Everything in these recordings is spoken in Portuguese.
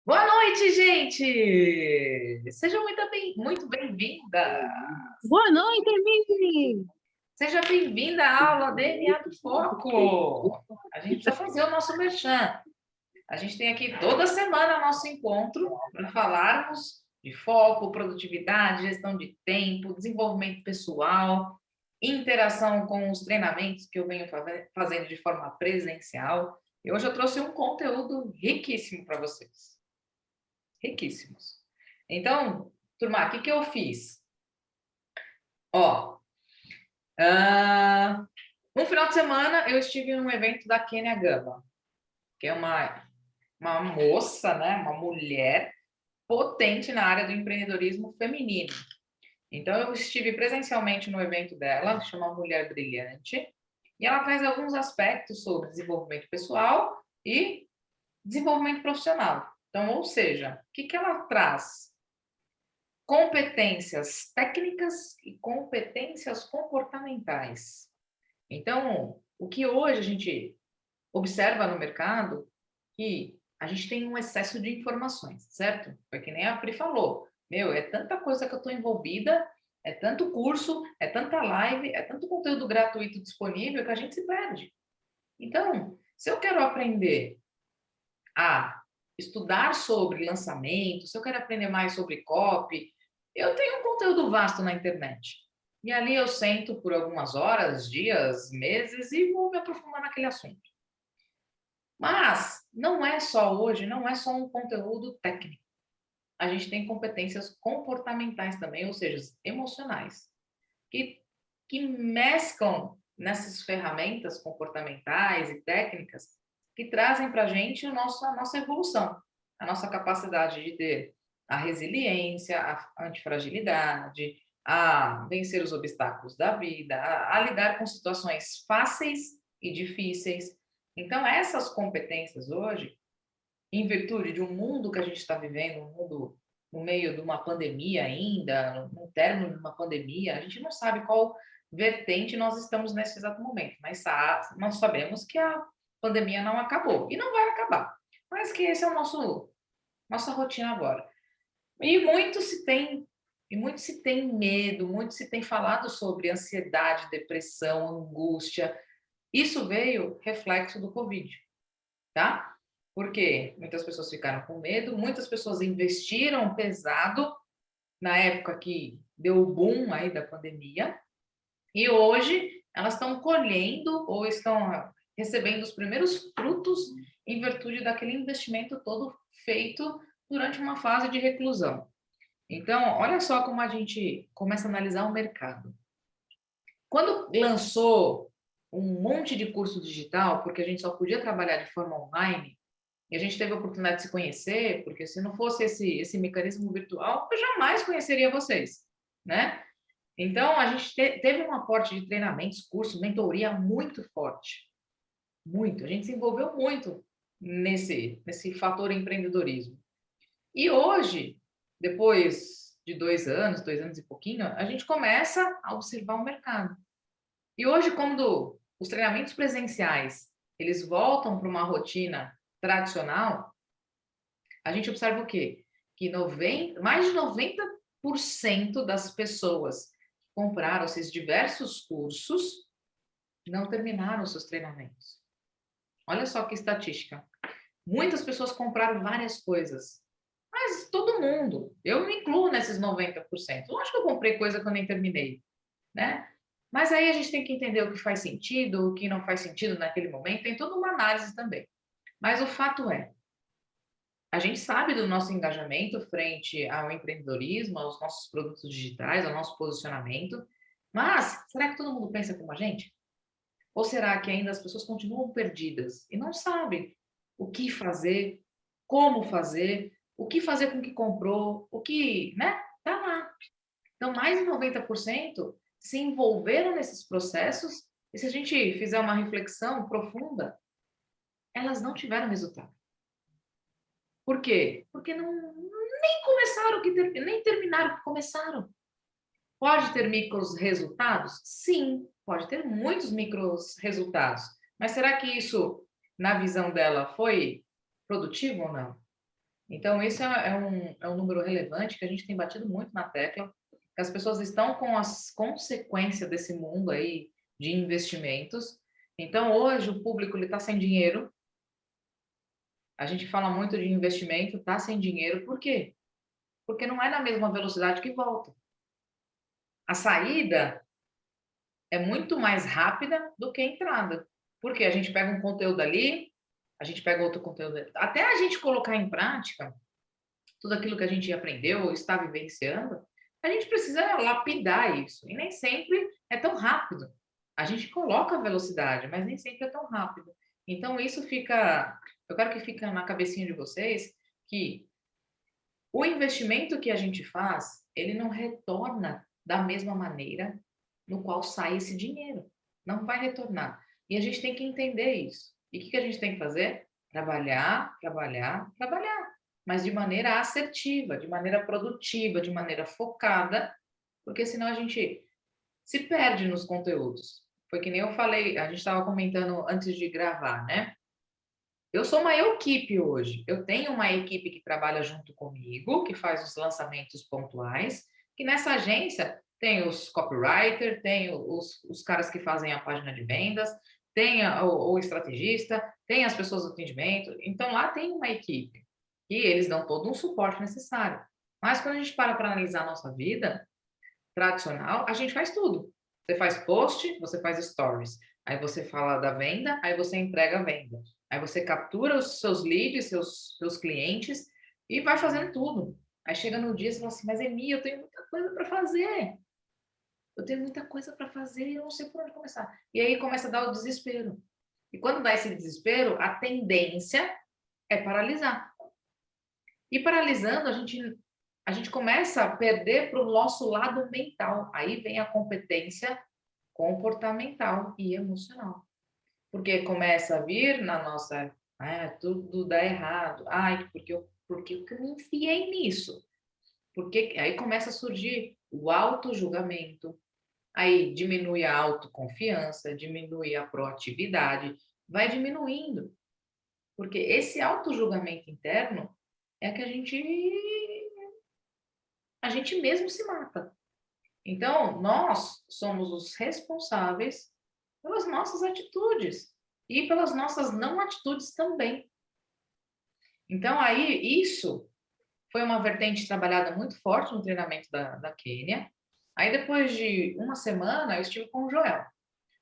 Boa noite, gente! Sejam muito bem-vinda! Boa noite, Vivi! Seja bem-vinda à aula DNA do Foco! A gente precisa fazer o nosso merchan. A gente tem aqui toda semana nosso encontro para falarmos de foco, produtividade, gestão de tempo, desenvolvimento pessoal, interação com os treinamentos que eu venho fazendo de forma presencial. E hoje eu trouxe um conteúdo riquíssimo para vocês. Riquíssimos. Então, turma, o que eu fiz? Ó, um final de semana eu estive num evento da Kenia Gama, que é uma moça, né, uma mulher potente na área do empreendedorismo feminino. Então, eu estive presencialmente no evento dela, chama Mulher Brilhante, e ela traz alguns aspectos sobre desenvolvimento pessoal e desenvolvimento profissional. Então, ou seja, o que ela traz? Competências técnicas e competências comportamentais. Então, o que hoje a gente observa no mercado, que a gente tem um excesso de informações, certo? Foi que nem a Pri falou. Meu, é tanta coisa que eu estou envolvida, é tanto curso, é tanta live, é tanto conteúdo gratuito disponível que a gente se perde. Então, se eu quero aprender a estudar sobre lançamento, se eu quero aprender mais sobre copy, eu tenho um conteúdo vasto na internet. E ali eu sento por algumas horas, dias, meses e vou me aprofundar naquele assunto. Mas não é só hoje, não é só um conteúdo técnico. A gente tem competências comportamentais também, ou seja, emocionais, que, que mesclam nessas ferramentas comportamentais e técnicas que trazem para a gente a nossa evolução, a nossa capacidade de ter a resiliência, a antifragilidade, a vencer os obstáculos da vida, a lidar com situações fáceis e difíceis. Então, essas competências hoje, em virtude de um mundo que a gente está vivendo, um mundo no meio de uma pandemia ainda, no término de uma pandemia, a gente não sabe qual vertente nós estamos nesse exato momento, mas nós sabemos que a pandemia não acabou e não vai acabar, mas que esse é o nossa rotina agora. E muito se tem medo, muito se tem falado sobre ansiedade, depressão, angústia. Isso veio reflexo do Covid, tá? Porque muitas pessoas ficaram com medo, muitas pessoas investiram pesado na época que deu o boom aí da pandemia, e hoje elas estão colhendo ou estão recebendo os primeiros frutos em virtude daquele investimento todo feito durante uma fase de reclusão. Então, olha só como a gente começa a analisar o mercado. Quando lançou um monte de curso digital, porque a gente só podia trabalhar de forma online, e a gente teve a oportunidade de se conhecer, porque se não fosse esse mecanismo virtual, eu jamais conheceria vocês, né? Então, a gente teve um aporte de treinamentos, cursos, mentoria muito forte. Muito. A gente se envolveu muito nesse fator empreendedorismo. E hoje, depois de 2 anos e pouquinho, a gente começa a observar o mercado. E hoje, quando os treinamentos presenciais, eles voltam para uma rotina tradicional, a gente observa o quê? Que mais de 90% das pessoas que compraram esses diversos cursos não terminaram seus treinamentos. Olha só que estatística. Muitas pessoas compraram várias coisas, mas todo mundo, eu me incluo nesses 90%. Lógico que eu comprei coisa que eu nem terminei, né? Mas aí a gente tem que entender o que faz sentido, o que não faz sentido naquele momento, tem toda uma análise também. Mas o fato é, a gente sabe do nosso engajamento frente ao empreendedorismo, aos nossos produtos digitais, ao nosso posicionamento, mas será que todo mundo pensa como a gente? Ou será que ainda as pessoas continuam perdidas e não sabem o que fazer, como fazer, o que fazer com o que comprou, o que, né? Tá lá. Então, mais de 90% se envolveram nesses processos e se a gente fizer uma reflexão profunda, elas não tiveram resultado. Por quê? Porque nem começaram o que nem terminaram o que começaram. Pode ter micros resultados? Sim, pode ter muitos micros resultados. Mas será que isso, na visão dela, foi produtivo ou não? Então, isso é um número relevante que a gente tem batido muito na tecla, que as pessoas estão com as consequências desse mundo aí de investimentos. Então, hoje, o público está sem dinheiro. A gente fala muito de investimento, está sem dinheiro. Por quê? Porque não é na mesma velocidade que volta. A saída é muito mais rápida do que a entrada. Porque a gente pega um conteúdo ali, a gente pega outro conteúdo ali. Até a gente colocar em prática tudo aquilo que a gente aprendeu ou está vivenciando, a gente precisa lapidar isso. E nem sempre é tão rápido. A gente coloca a velocidade, mas nem sempre é tão rápido. Então, isso fica. Eu quero que fique na cabecinha de vocês que o investimento que a gente faz, ele não retorna da mesma maneira no qual sai esse dinheiro. Não vai retornar. E a gente tem que entender isso. E o que a gente tem que fazer? Trabalhar, trabalhar, trabalhar. Mas de maneira assertiva, de maneira produtiva, de maneira focada, porque senão a gente se perde nos conteúdos. Foi que nem eu falei, a gente estava comentando antes de gravar, né? Eu sou uma equipe hoje. Eu tenho uma equipe que trabalha junto comigo, que faz os lançamentos pontuais, que nessa agência tem os copywriter, tem os caras que fazem a página de vendas, tem o estrategista, tem as pessoas do atendimento. Então lá tem uma equipe e eles dão todo um suporte necessário. Mas quando a gente para analisar a nossa vida tradicional, a gente faz tudo. Você faz post, você faz stories. Aí você fala da venda, aí você entrega a venda. Aí você captura os seus leads, seus clientes e vai fazendo tudo. Aí chega no dia e você fala assim, mas Emi, eu tenho muita coisa para fazer. Eu tenho muita coisa para fazer e eu não sei por onde começar. E aí começa a dar o desespero. E quando dá esse desespero, a tendência é paralisar. E paralisando, a gente começa a perder para o nosso lado mental. Aí vem a competência comportamental e emocional. Porque começa a vir na nossa, tudo dá errado. Ai, porque eu me enfiei nisso? Porque aí começa a surgir o auto-julgamento, aí diminui a autoconfiança, diminui a proatividade, vai diminuindo. Porque esse auto-julgamento interno é que a gente mesmo se mata. Então, nós somos os responsáveis pelas nossas atitudes e pelas nossas não atitudes também. Então, aí, isso foi uma vertente trabalhada muito forte no treinamento da Quênia. Aí, depois de uma semana, eu estive com o Joel.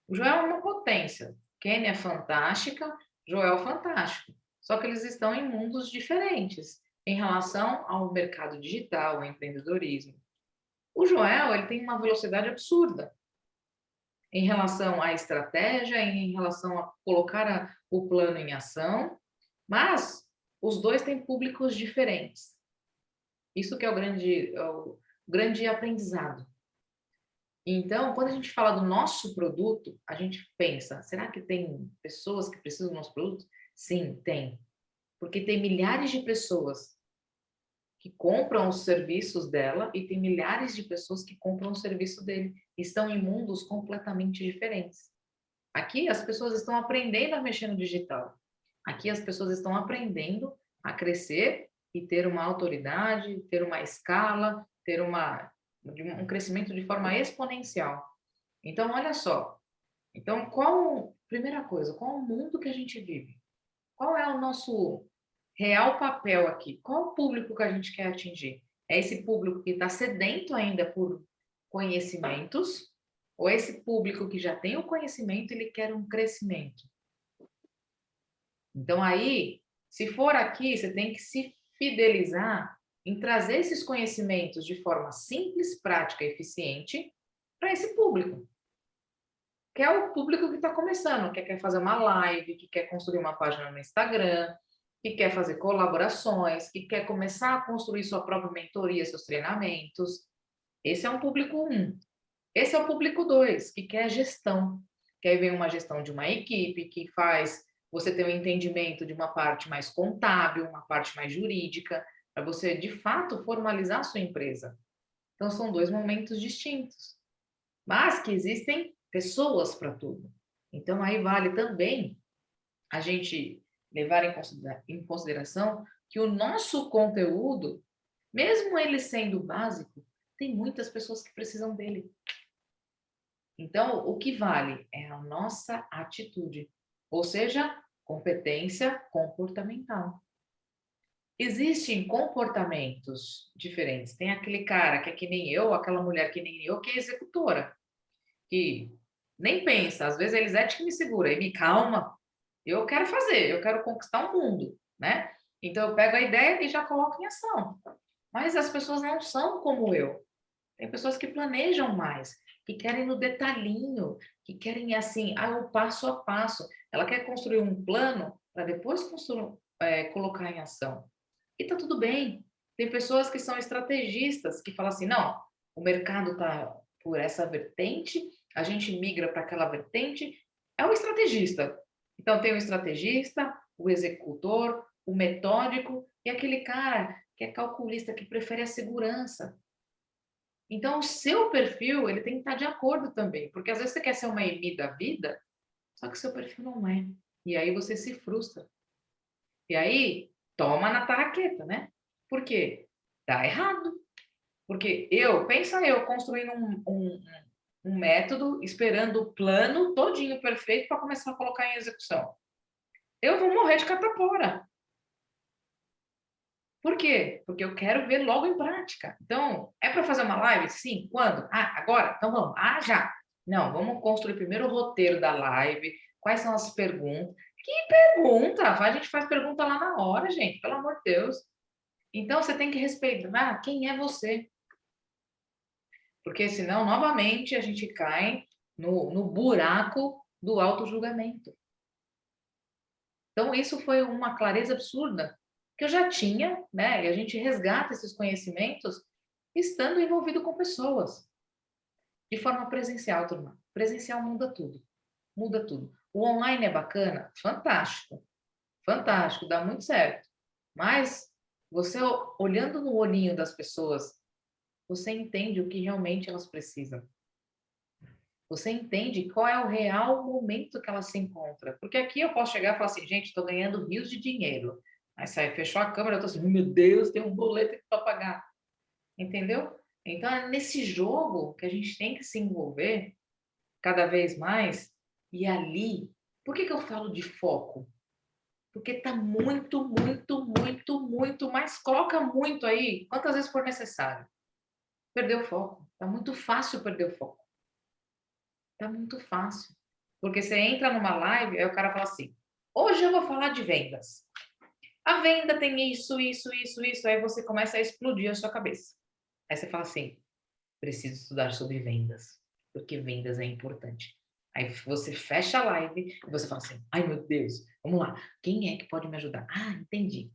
O Joel é uma potência. Quênia é fantástica, Joel é fantástico. Só que eles estão em mundos diferentes em relação ao mercado digital, ao empreendedorismo. O Joel, ele tem uma velocidade absurda em relação à estratégia, em relação a colocar o plano em ação, mas os dois têm públicos diferentes. Isso que é o grande aprendizado. Então, quando a gente fala do nosso produto, a gente pensa, será que tem pessoas que precisam do nosso produto? Sim, tem. Porque tem milhares de pessoas que compram os serviços dela e tem milhares de pessoas que compram o serviço dele. Estão em mundos completamente diferentes. Aqui as pessoas estão aprendendo a mexer no digital. Aqui as pessoas estão aprendendo a crescer e ter uma autoridade, ter uma escala, ter um crescimento de forma exponencial. Então, olha só. Então, primeira coisa, qual o mundo que a gente vive? Qual é o nosso real papel aqui? Qual o público que a gente quer atingir? É esse público que está sedento ainda por conhecimentos? Ou é esse público que já tem o conhecimento e ele quer um crescimento? Então, aí, se for aqui, você tem que se fidelizar em trazer esses conhecimentos de forma simples, prática e eficiente para esse público, que é o público que está começando, que quer fazer uma live, que quer construir uma página no Instagram, que quer fazer colaborações, que quer começar a construir sua própria mentoria, seus treinamentos. Esse é um público 1. Esse é o público 2, que quer gestão. Que aí vem uma gestão de uma equipe, que faz você ter um entendimento de uma parte mais contábil, uma parte mais jurídica, para você, de fato, formalizar a sua empresa. Então, são 2 momentos distintos. Mas que existem pessoas para tudo. Então, aí vale também a gente levar em consideração que o nosso conteúdo, mesmo ele sendo básico, tem muitas pessoas que precisam dele. Então, o que vale é a nossa atitude, ou seja, competência comportamental. Existem comportamentos diferentes. Tem aquele cara que é que nem eu, aquela mulher que nem eu, que é executora, que nem pensa, às vezes eles é que me segura e me calma. Eu quero fazer, eu quero conquistar o mundo, né? Então eu pego a ideia e já coloco em ação. Mas as pessoas não são como eu. Tem pessoas que planejam mais, que querem no detalhinho, que querem assim, o passo a passo. Ela quer construir um plano para depois colocar em ação. E tá tudo bem. Tem pessoas que são estrategistas, que falam assim, não, o mercado tá por essa vertente, a gente migra para aquela vertente. É um estrategista. Então tem o estrategista, o executor, o metódico e aquele cara que é calculista, que prefere a segurança. Então, o seu perfil, ele tem que estar de acordo também, porque às vezes você quer ser uma Emi da vida, só que o seu perfil não é. E aí você se frustra. E aí, toma na tarraqueta, né? Por quê? Dá errado. Porque pensa eu construindo um método, esperando o plano todinho perfeito para começar a colocar em execução. Eu vou morrer de catapora. Por quê? Porque eu quero ver logo em prática. Então, é para fazer uma live? Sim. Quando? Agora? Então vamos. Já. Não, vamos construir primeiro o roteiro da live. Quais são as perguntas? Que pergunta? A gente faz pergunta lá na hora, gente. Pelo amor de Deus. Então, você tem que respeitar quem é você. Porque senão, novamente, a gente cai no buraco do auto-julgamento. Então, isso foi uma clareza absurda que eu já tinha, né? E a gente resgata esses conhecimentos estando envolvido com pessoas, de forma presencial, turma. Presencial muda tudo, muda tudo. O online é bacana? Fantástico, fantástico, dá muito certo. Mas você olhando no olhinho das pessoas, você entende o que realmente elas precisam. Você entende qual é o real momento que ela se encontra. Porque aqui eu posso chegar e falar assim, gente, estou ganhando rios de dinheiro. Aí sai, fechou a câmera, eu estou assim, meu Deus, tem um boleto para pagar. Entendeu? Então é nesse jogo que a gente tem que se envolver cada vez mais. E ali, por que eu falo de foco? Porque está muito, muito, muito, muito, mas coloca muito aí, quantas vezes for necessário. Perdeu o foco. Está muito fácil perder o foco. Tá muito fácil. Porque você entra numa live, aí o cara fala assim: hoje eu vou falar de vendas. A venda tem isso, isso, isso, isso. Aí você começa a explodir a sua cabeça. Aí você fala assim: preciso estudar sobre vendas, porque vendas é importante. Aí você fecha a live e você fala assim: ai meu Deus, vamos lá, quem é que pode me ajudar? Entendi.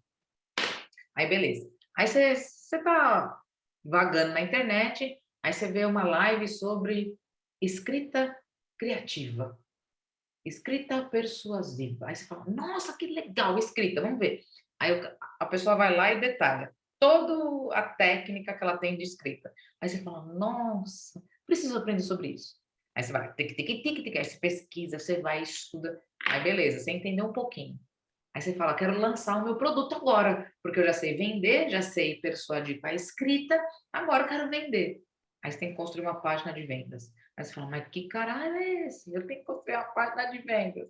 Aí beleza. Aí você tá vagando na internet, aí você vê uma live sobre escrita criativa. Escrita persuasiva. Aí você fala, nossa, que legal, escrita, vamos ver. Aí a pessoa vai lá e detalha toda a técnica que ela tem de escrita. Aí você fala, nossa, preciso aprender sobre isso. Aí você vai, tic, tic, tic, tic, aí você pesquisa, você vai, estuda. Aí beleza, você entendeu um pouquinho. Aí você fala, quero lançar o meu produto agora, porque eu já sei vender, já sei persuadir com a escrita, agora eu quero vender. Aí você tem que construir uma página de vendas. Aí você fala, mas que caralho é esse? Eu tenho que construir uma página de vendas.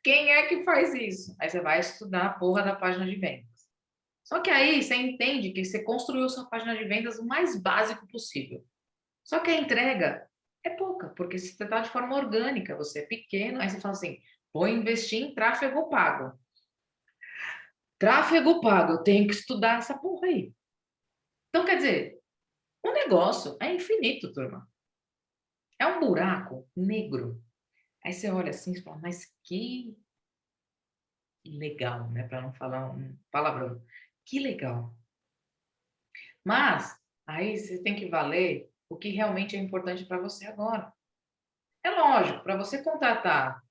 Quem é que faz isso? Aí você vai estudar a porra da página de vendas. Só que aí você entende que você construiu sua página de vendas o mais básico possível. Só que a entrega é pouca, porque você está de forma orgânica, você é pequeno, aí você fala assim, vou investir em tráfego pago. Tráfego pago, eu tenho que estudar essa porra aí. Então, quer dizer, o negócio é infinito, turma. É um buraco negro. Aí você olha assim e fala, mas que legal, né? Para não falar um palavrão. Que legal. Mas aí você tem que valer o que realmente é importante para você agora. É lógico, para você contratar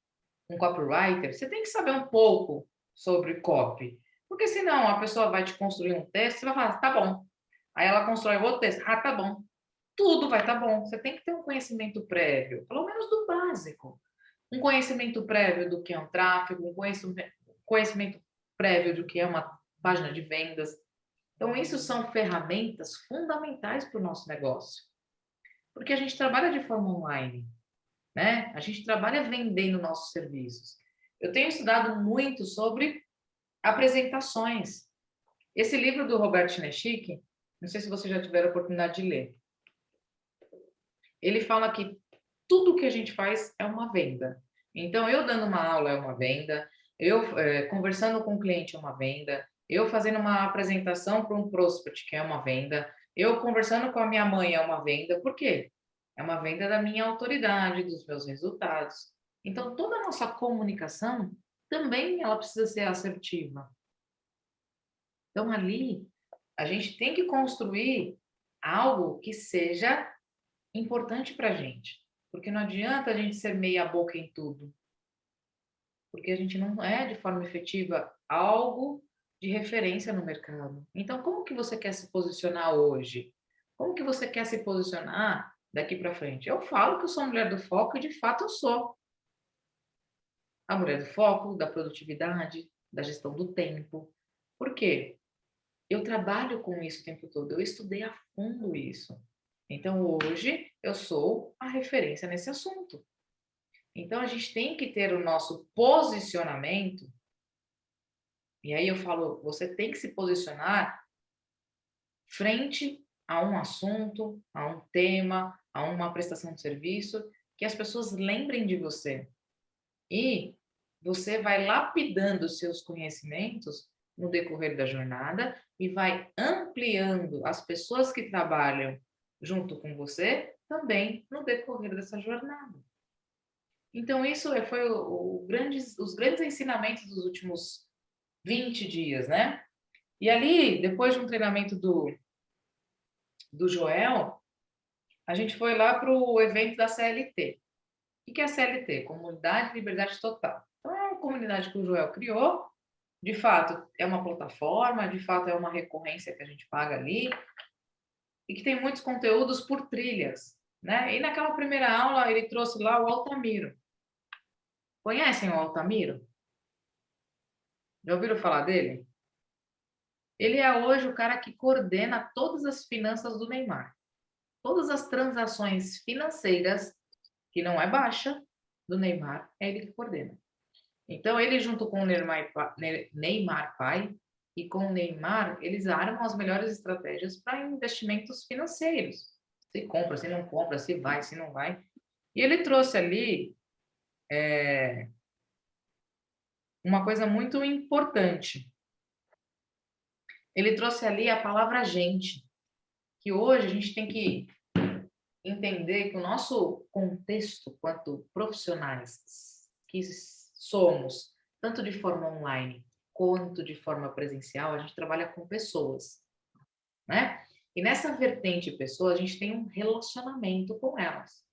um copywriter, você tem que saber um pouco sobre copy. Porque senão a pessoa vai te construir um texto, você vai falar, tá bom. Aí ela constrói outro texto, tá bom. Tudo vai estar bom. Você tem que ter um conhecimento prévio, pelo menos do básico. Um conhecimento prévio do que é um tráfego, um conhecimento conhecimento prévio do que é uma página de vendas. Então, isso são ferramentas fundamentais para o nosso negócio, porque a gente trabalha de forma online, né? A gente trabalha vendendo nossos serviços. Eu tenho estudado muito sobre apresentações. Esse livro do Robert Chineshique, não sei se você já tiver a oportunidade de ler, ele fala que tudo que a gente faz é uma venda. Então, eu dando uma aula é uma venda, eu conversando com o cliente é uma venda, eu fazendo uma apresentação para um prospect, que é uma venda, eu conversando com a minha mãe é uma venda. Por quê? É uma venda da minha autoridade, dos meus resultados. Então, toda a nossa comunicação também ela precisa ser assertiva. Então, ali, a gente tem que construir algo que seja importante para a gente. Porque não adianta a gente ser meia boca em tudo. Porque a gente não é, de forma efetiva, algo de referência no mercado. Então, como que você quer se posicionar hoje? Como que você quer se posicionar daqui para frente? Eu falo que eu sou a mulher do foco e, de fato, eu sou. A mulher do foco, da produtividade, da gestão do tempo. Por quê? Eu trabalho com isso o tempo todo, eu estudei a fundo isso. Então, hoje, eu sou a referência nesse assunto. Então, a gente tem que ter o nosso posicionamento, e aí eu falo, você tem que se posicionar frente a um assunto, a um tema, a uma prestação de serviço, que as pessoas lembrem de você. E você vai lapidando os seus conhecimentos no decorrer da jornada e vai ampliando as pessoas que trabalham junto com você também no decorrer dessa jornada. Então, isso foi os grandes ensinamentos dos últimos 20 dias, né? E ali, depois de um treinamento do Joel, a gente foi lá para o evento da CLT. O que é a CLT? Comunidade de Liberdade Total. Então, é uma comunidade que o Joel criou, de fato, é uma plataforma, de fato, é uma recorrência que a gente paga ali, e que tem muitos conteúdos por trilhas, né? E naquela primeira aula, ele trouxe lá o Altamiro. Conhecem o Altamiro? Já ouviram falar dele? Ele é hoje o cara que coordena todas as finanças do Neymar. Todas as transações financeiras, que não é baixa, do Neymar, é ele que coordena. Então, ele junto com o Neymar pai e com o Neymar, eles armam as melhores estratégias para investimentos financeiros. Se compra, se não compra, se vai, se não vai. E ele trouxe ali uma coisa muito importante. Ele trouxe ali a palavra gente, que hoje a gente tem que entender que o nosso contexto, quanto profissionais que somos, tanto de forma online quanto de forma presencial, a gente trabalha com pessoas, né? E nessa vertente pessoa, a gente tem um relacionamento com elas.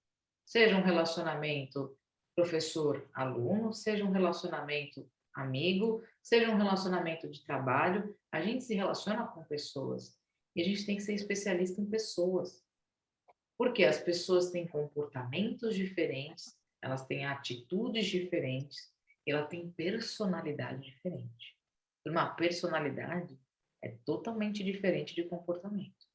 Seja um relacionamento professor-aluno, seja um relacionamento amigo, seja um relacionamento de trabalho, a gente se relaciona com pessoas. E a gente tem que ser especialista em pessoas. Porque as pessoas têm comportamentos diferentes, elas têm atitudes diferentes, e ela tem personalidade diferente. Uma personalidade é totalmente diferente de comportamento,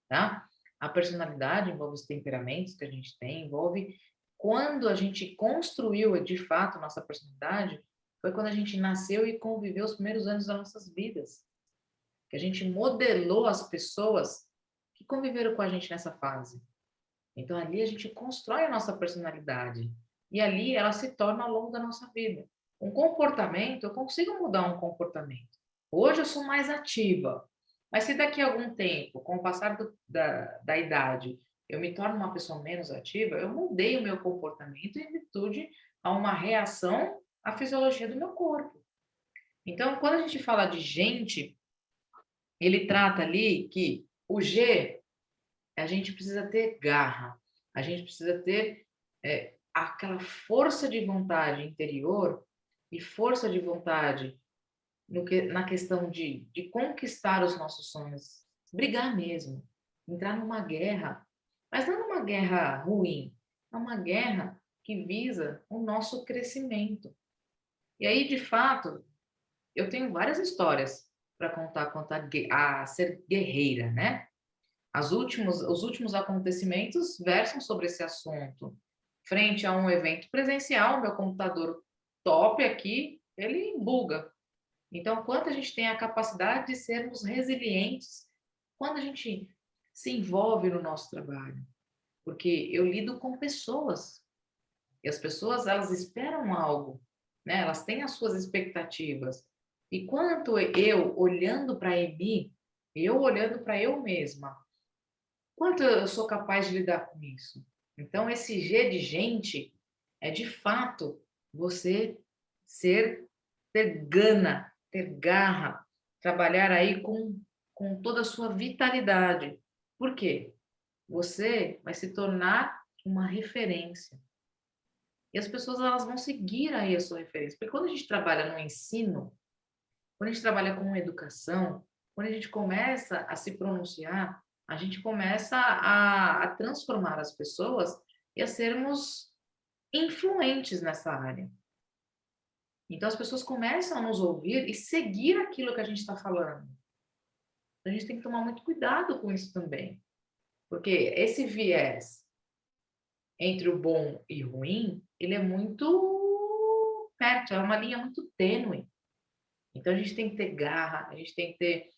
tá? A personalidade envolve os temperamentos que a gente tem, envolve quando a gente construiu de fato nossa personalidade, foi quando a gente nasceu e conviveu os primeiros anos das nossas vidas, que a gente modelou as pessoas que conviveram com a gente nessa fase. Então, ali a gente constrói a nossa personalidade. E ali ela se torna ao longo da nossa vida. Um comportamento, eu consigo mudar um comportamento. Hoje eu sou mais ativa. Mas se daqui a algum tempo, com o passar da idade, eu me torno uma pessoa menos ativa, eu mudei o meu comportamento em virtude a uma reação à fisiologia do meu corpo. Então, quando a gente fala de gente, ele trata ali que o G a gente precisa ter garra, a gente precisa ter aquela força de vontade interior e força de vontade na questão de conquistar os nossos sonhos, brigar mesmo, entrar numa guerra, mas não numa guerra ruim, é uma guerra que visa o nosso crescimento. E aí, de fato, eu tenho várias histórias para contar quanto a ser guerreira, né? Os últimos acontecimentos versam sobre esse assunto. Frente a um evento presencial, meu computador top aqui, ele buga. Então, quanto a gente tem a capacidade de sermos resilientes quando a gente se envolve no nosso trabalho. Porque eu lido com pessoas, e as pessoas, elas esperam algo, né? Elas têm as suas expectativas. E quanto eu, olhando para a Emi, eu olhando para eu mesma, quanto eu sou capaz de lidar com isso? Então, esse G de gente é, de fato, você ter gana, ter garra, trabalhar aí com toda a sua vitalidade. Por quê? Você vai se tornar uma referência. E as pessoas, elas vão seguir aí a sua referência. Porque quando a gente trabalha no ensino, quando a gente trabalha com educação, quando a gente começa a se pronunciar, a gente começa a transformar as pessoas e a sermos influentes nessa área. Então, as pessoas começam a nos ouvir e seguir aquilo que a gente está falando. A gente tem que tomar muito cuidado com isso também. Porque esse viés entre o bom e o ruim, ele é muito perto, é uma linha muito tênue. Então, a gente tem que ter garra, a gente tem que ter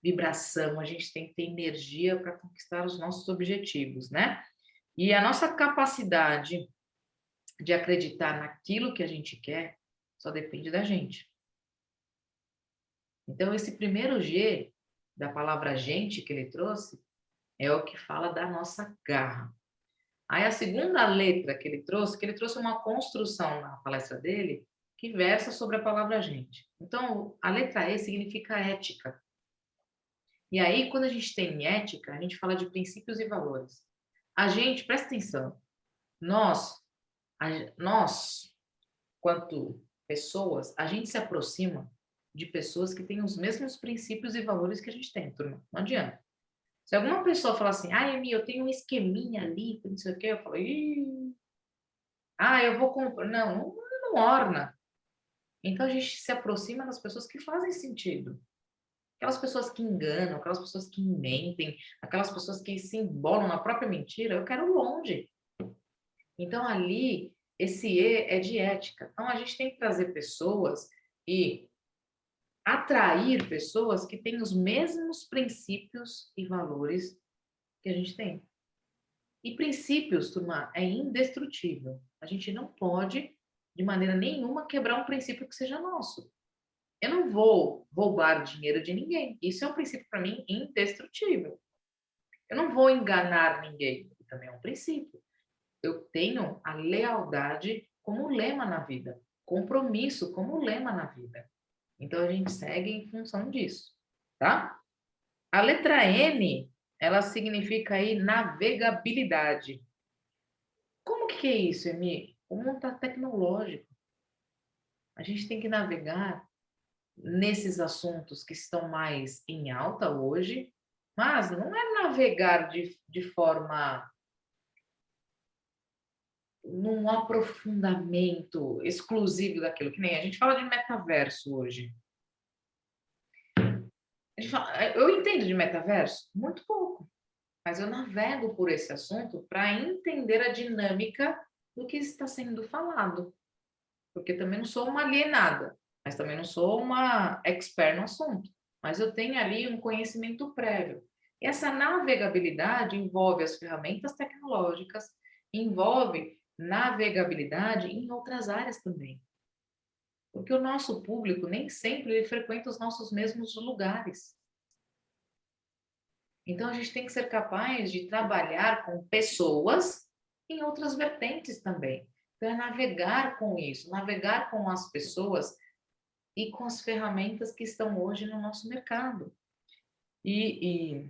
vibração, a gente tem que ter energia para conquistar os nossos objetivos, né? E a nossa capacidade de acreditar naquilo que a gente quer só depende da gente. Então, esse primeiro G da palavra gente que ele trouxe é o que fala da nossa garra. Aí a segunda letra que ele trouxe uma construção na palestra dele que versa sobre a palavra gente. Então, a letra E significa ética. E aí, quando a gente tem ética, a gente fala de princípios e valores. A gente, presta atenção, nós, nós, quanto pessoas, a gente se aproxima de pessoas que têm os mesmos princípios e valores que a gente tem, turma. Não adianta. Se alguma pessoa falar assim, ah, Emi, eu tenho um esqueminha ali, não sei o quê, eu falo, ih, eu vou comprar. Não, não orna. Então a gente se aproxima das pessoas que fazem sentido. Aquelas pessoas que enganam, aquelas pessoas que mentem, aquelas pessoas que se embolam na própria mentira, eu quero longe. Então ali, esse E é de ética. Então a gente tem que trazer pessoas e atrair pessoas que têm os mesmos princípios e valores que a gente tem. E princípios, turma, é indestrutível. A gente não pode, de maneira nenhuma, quebrar um princípio que seja nosso. Eu não vou roubar dinheiro de ninguém. Isso é um princípio, para mim, indestrutível. Eu não vou enganar ninguém. Isso também é um princípio. Eu tenho a lealdade como lema na vida. Compromisso como lema na vida. Então, a gente segue em função disso, tá? A letra N, ela significa aí navegabilidade. Como que é isso, Emi? O mundo está tecnológico. A gente tem que navegar nesses assuntos que estão mais em alta hoje, mas não é navegar de forma num aprofundamento exclusivo daquilo, que nem a gente fala de metaverso hoje. Eu entendo de metaverso? Muito pouco, mas eu navego por esse assunto para entender a dinâmica do que está sendo falado, porque também não sou uma alienada, mas também não sou uma expert no assunto, mas eu tenho ali um conhecimento prévio. E essa navegabilidade envolve as ferramentas tecnológicas, envolve navegabilidade em outras áreas também. Porque o nosso público nem sempre ele frequenta os nossos mesmos lugares. Então a gente tem que ser capaz de trabalhar com pessoas em outras vertentes também. Então é navegar com isso, navegar com as pessoas e com as ferramentas que estão hoje no nosso mercado. E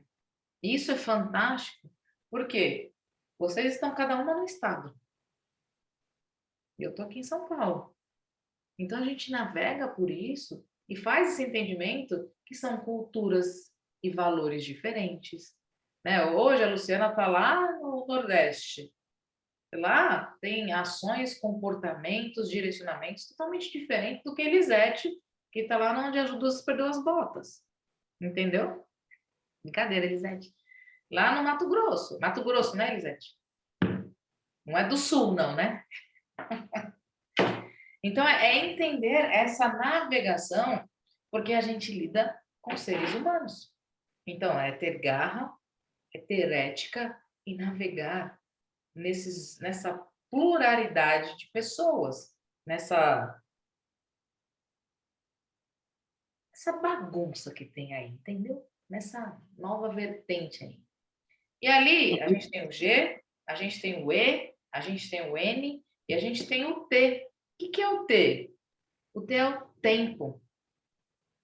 isso é fantástico, porque vocês estão cada uma no estado. E eu estou aqui em São Paulo. Então a gente navega por isso e faz esse entendimento que são culturas e valores diferentes. Né? Hoje a Luciana está lá no Nordeste. Lá tem ações, comportamentos, direcionamentos totalmente diferentes do que Elisete que está lá onde a Judas perdeu as botas. Entendeu? Brincadeira, Elisete. Lá no Mato Grosso. Mato Grosso, né, Elisete? Não é do sul, não, né? Então, é entender essa navegação, porque a gente lida com seres humanos. Então, é ter garra, é ter ética e navegar nessa pluralidade de pessoas, essa bagunça que tem aí, entendeu? Nessa nova vertente aí. E ali a gente tem o G, a gente tem o E, a gente tem o N e a gente tem o T. O que é o T? O T é o tempo,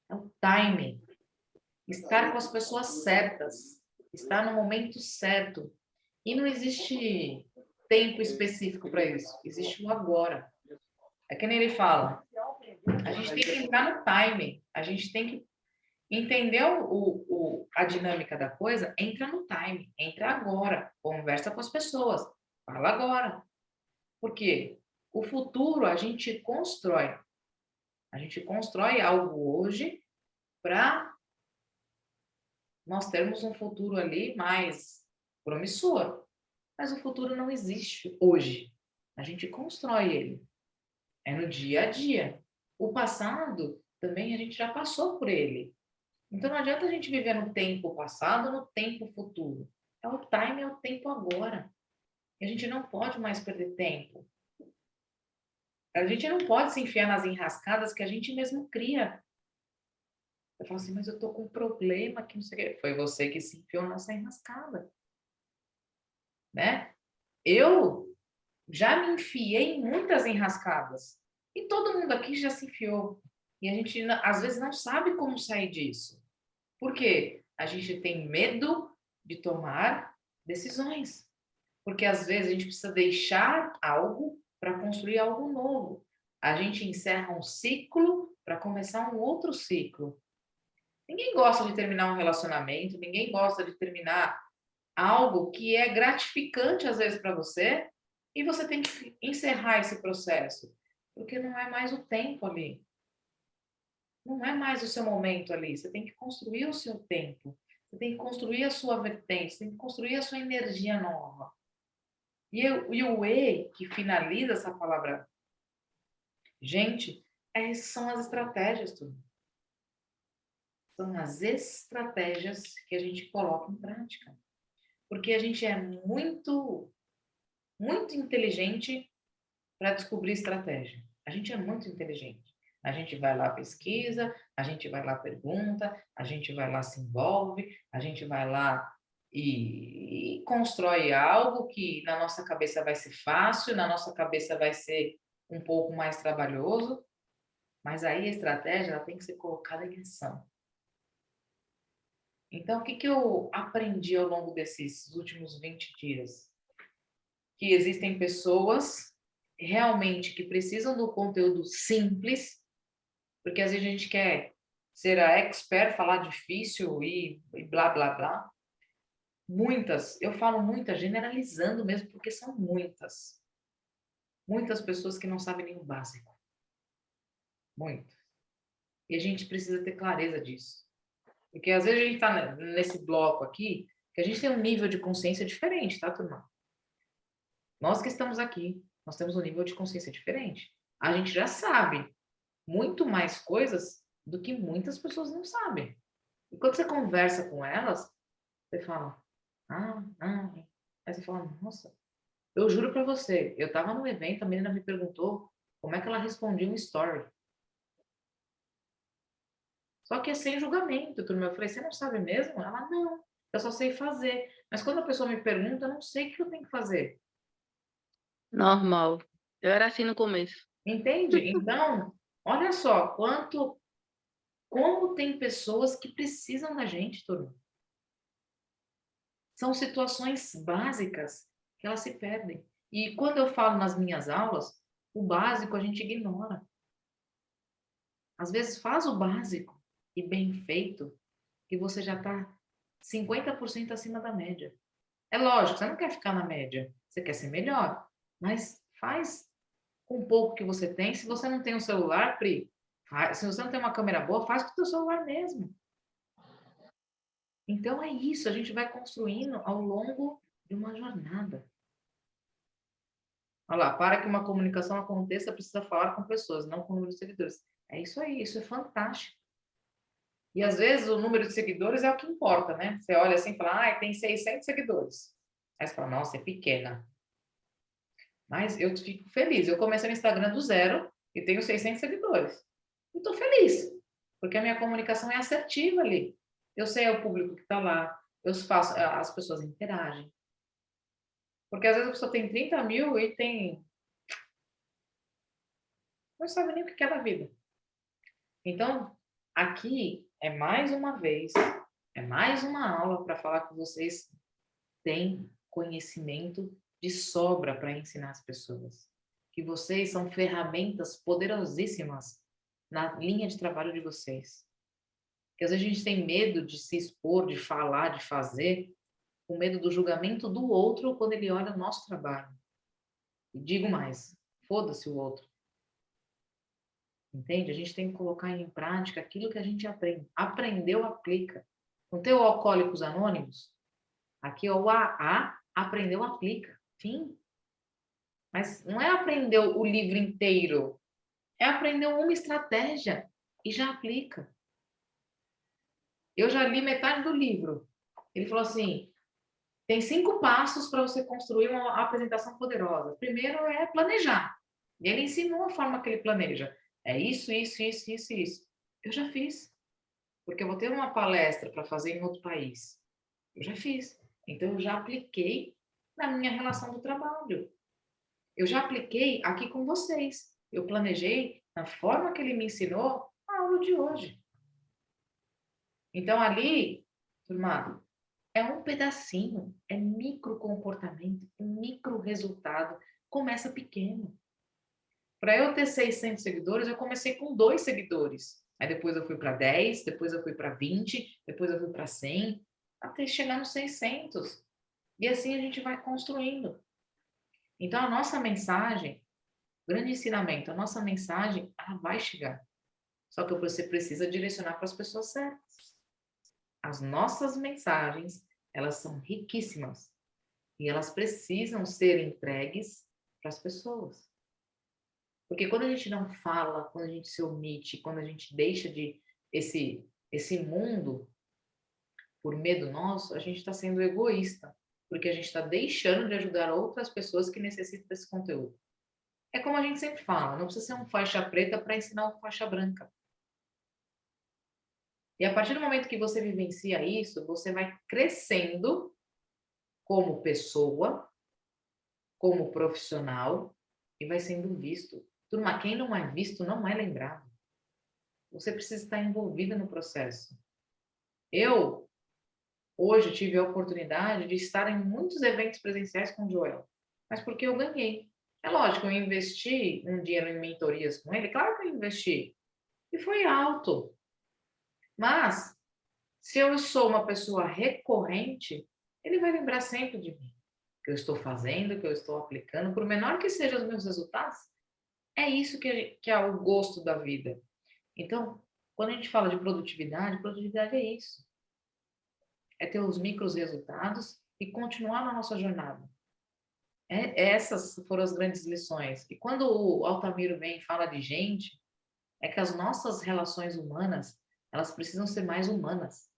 é o timing, estar com as pessoas certas, estar no momento certo. E não existe tempo específico para isso, existe o agora. É que nem ele fala, a gente tem que entrar no timing, a gente tem que entender a dinâmica da coisa, entra no timing, entra agora, conversa com as pessoas, fala agora. Por quê? O futuro a gente constrói. A gente constrói algo hoje para nós termos um futuro ali mais promissor. Mas o futuro não existe hoje. A gente constrói ele. É no dia a dia. O passado também a gente já passou por ele. Então não adianta a gente viver no tempo passado, no tempo futuro. É o time, é o tempo agora. E a gente não pode mais perder tempo. A gente não pode se enfiar nas enrascadas que a gente mesmo cria. Eu falo assim, mas eu tô com um problema que não sei o quê. Foi você que se enfiou nessa enrascada, né? Eu já me enfiei em muitas enrascadas. E todo mundo aqui já se enfiou. E a gente, às vezes, não sabe como sair disso. Por quê? A gente tem medo de tomar decisões. Porque, às vezes, a gente precisa deixar algo para construir algo novo. A gente encerra um ciclo para começar um outro ciclo. Ninguém gosta de terminar um relacionamento, ninguém gosta de terminar algo que é gratificante, às vezes, para você, e você tem que encerrar esse processo, porque não é mais o tempo ali. Não é mais o seu momento ali. Você tem que construir o seu tempo. Você tem que construir a sua vertente. Você tem que construir a sua energia nova. E o E, que finaliza essa palavra, gente, são as estratégias, tudo. São as estratégias que a gente coloca em prática. Porque a gente é muito, muito inteligente para descobrir estratégia. A gente é muito inteligente. A gente vai lá, pesquisa, a gente vai lá, pergunta, a gente vai lá, se envolve, a gente vai lá e constrói algo que na nossa cabeça vai ser fácil, na nossa cabeça vai ser um pouco mais trabalhoso, mas aí a estratégia ela tem que ser colocada em ação. Então, o que eu aprendi ao longo desses últimos 20 dias? Que existem pessoas realmente que precisam do conteúdo simples, porque às vezes a gente quer ser a expert, falar difícil e blá, blá, blá. Muitas, eu falo muitas, generalizando mesmo, porque são muitas. Muitas pessoas que não sabem nem o básico. Muito. E a gente precisa ter clareza disso. Porque às vezes a gente está nesse bloco aqui, que a gente tem um nível de consciência diferente, tá, turma? Nós que estamos aqui, nós temos um nível de consciência diferente. A gente já sabe muito mais coisas do que muitas pessoas não sabem. E quando você conversa com elas, você fala, aí você fala, nossa, eu juro pra você, eu tava num evento, a menina me perguntou como é que ela respondia um story. Só que é sem julgamento, turma. Eu falei, você não sabe mesmo? Ela, não, eu só sei fazer. Mas quando a pessoa me pergunta, eu não sei o que eu tenho que fazer. Normal. Eu era assim no começo. Entende? Então, olha só, como tem pessoas que precisam da gente, turma. São situações básicas que elas se perdem. E quando eu falo nas minhas aulas, o básico a gente ignora. Às vezes faz o básico e bem feito, que você já está 50% acima da média. É lógico, você não quer ficar na média, você quer ser melhor, mas faz com o pouco que você tem. Se você não tem um celular, Pri, Se você não tem uma câmera boa, faz com o teu celular mesmo. Então é isso, a gente vai construindo ao longo de uma jornada. Olha lá, para que uma comunicação aconteça, precisa falar com pessoas, não com número de seguidores. É isso aí, isso é fantástico. E às vezes o número de seguidores é o que importa, né? Você olha assim e fala, ah, tem 600 seguidores. Aí você fala, nossa, é pequena. Mas eu fico feliz. Eu comecei no Instagram do zero e tenho 600 seguidores. E estou feliz, porque a minha comunicação é assertiva ali. Eu sei o público que está lá, eu faço, as pessoas interagem. Porque às vezes a pessoa tem 30 mil e tem. Não sabe nem o que é da vida. Então, aqui é mais uma vez, é mais uma aula para falar que vocês têm conhecimento de sobra para ensinar as pessoas. Que vocês são ferramentas poderosíssimas na linha de trabalho de vocês. Que às vezes a gente tem medo de se expor, de falar, de fazer, com medo do julgamento do outro quando ele olha o nosso trabalho. E digo mais, foda-se o outro. Entende? A gente tem que colocar em prática aquilo que a gente aprende. Aprendeu, aplica. Não tem o Alcoólicos Anônimos? Aqui é o AA, aprendeu, aplica. Fim. Mas não é aprender o livro inteiro. É aprender uma estratégia e já aplica. Eu já li metade do livro. Ele falou assim, tem 5 passos para você construir uma apresentação poderosa. Primeiro é planejar. E ele ensinou a forma que ele planeja. É isso, isso, isso, isso, isso. Eu já fiz. Porque eu vou ter uma palestra para fazer em outro país. Eu já fiz. Então, eu já apliquei na minha relação do trabalho. Eu já apliquei aqui com vocês. Eu planejei na forma que ele me ensinou a aula de hoje. Então, ali, turma, é um pedacinho, é micro comportamento, micro resultado. Começa pequeno. Para eu ter 600 seguidores, eu comecei com 2 seguidores. Aí depois eu fui para 10, depois eu fui para 20, depois eu fui para 100, até chegar nos 600. E assim a gente vai construindo. Então a nossa mensagem, grande ensinamento, a nossa mensagem, ela vai chegar. Só que você precisa direcionar para as pessoas certas. As nossas mensagens, elas são riquíssimas. E elas precisam ser entregues para as pessoas. Porque quando a gente não fala, quando a gente se omite, quando a gente deixa de esse mundo por medo nosso, a gente está sendo egoísta, porque a gente está deixando de ajudar outras pessoas que necessitam desse conteúdo. É como a gente sempre fala, não precisa ser um faixa preta para ensinar um faixa branca. E a partir do momento que você vivencia isso, você vai crescendo como pessoa, como profissional e vai sendo visto. Turma, quem não é visto não é lembrado. Você precisa estar envolvida no processo. Eu, hoje, tive a oportunidade de estar em muitos eventos presenciais com o Joel, mas porque eu ganhei. É lógico, eu investi um dinheiro em mentorias com ele, claro que eu investi, e foi alto. Mas, se eu sou uma pessoa recorrente, ele vai lembrar sempre de mim. Que eu estou fazendo, que eu estou aplicando, por menor que sejam os meus resultados, é isso que é o gosto da vida. Então, quando a gente fala de produtividade é isso. É ter os micros resultados e continuar na nossa jornada. Essas foram as grandes lições. E quando o Altamiro vem e fala de gente, é que as nossas relações humanas, elas precisam ser mais humanas,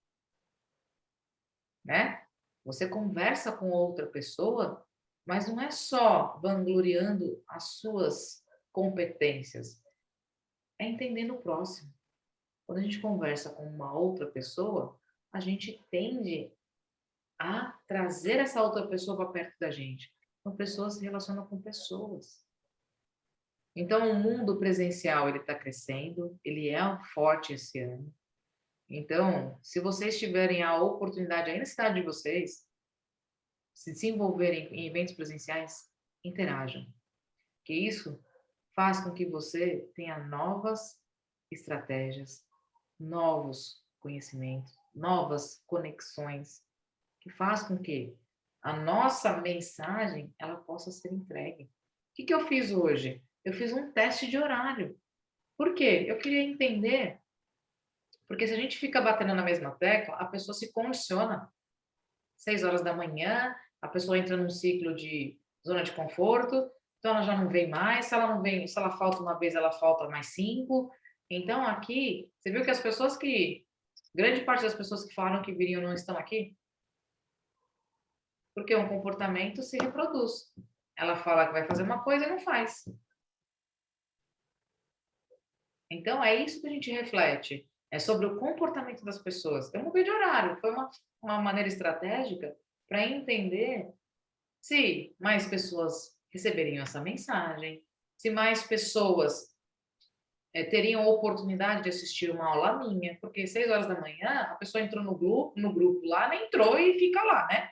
né? Você conversa com outra pessoa, mas não é só vangloriando as suas competências, é entendendo o próximo. Quando a gente conversa com uma outra pessoa, a gente tende a trazer essa outra pessoa para perto da gente. Então, pessoas se relacionam com pessoas. Então, o mundo presencial ele está crescendo, ele é forte esse ano. Então, se vocês tiverem a oportunidade aí na cidade de vocês, se envolverem em eventos presenciais, interajam. Que isso faz com que você tenha novas estratégias, novos conhecimentos, novas conexões, que faz com que a nossa mensagem ela possa ser entregue. O que eu fiz hoje? Eu fiz um teste de horário. Por quê? Eu queria entender, porque se a gente fica batendo na mesma tecla, a pessoa se condiciona. 6 horas da manhã, a pessoa entra num ciclo de zona de conforto, então ela já não vem mais, se ela não vem, se ela falta uma vez, ela falta mais 5. Então aqui, você viu que as pessoas que, grande parte das pessoas que falaram que viriam não estão aqui? Porque um comportamento se reproduz. Ela fala que vai fazer uma coisa e não faz. Então é isso que a gente reflete, é sobre o comportamento das pessoas. Eu mudei de horário, foi uma maneira estratégica para entender se mais pessoas receberiam essa mensagem, se mais pessoas teriam a oportunidade de assistir uma aula minha, porque 6 horas da manhã a pessoa entrou no grupo lá, nem entrou e fica lá, né?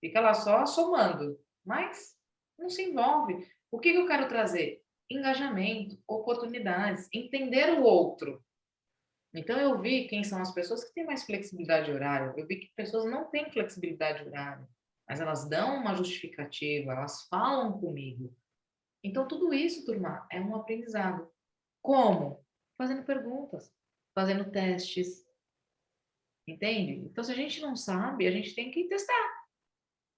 Fica lá só somando, mas não se envolve. O que eu quero trazer? Engajamento, oportunidades, entender o outro. Então eu vi quem são as pessoas que têm mais flexibilidade de horário. Eu vi que pessoas não têm flexibilidade de horário, mas elas dão uma justificativa, elas falam comigo. Então tudo isso, turma, é um aprendizado. Como? Fazendo perguntas, fazendo testes, entende? Então se a gente não sabe, a gente tem que testar.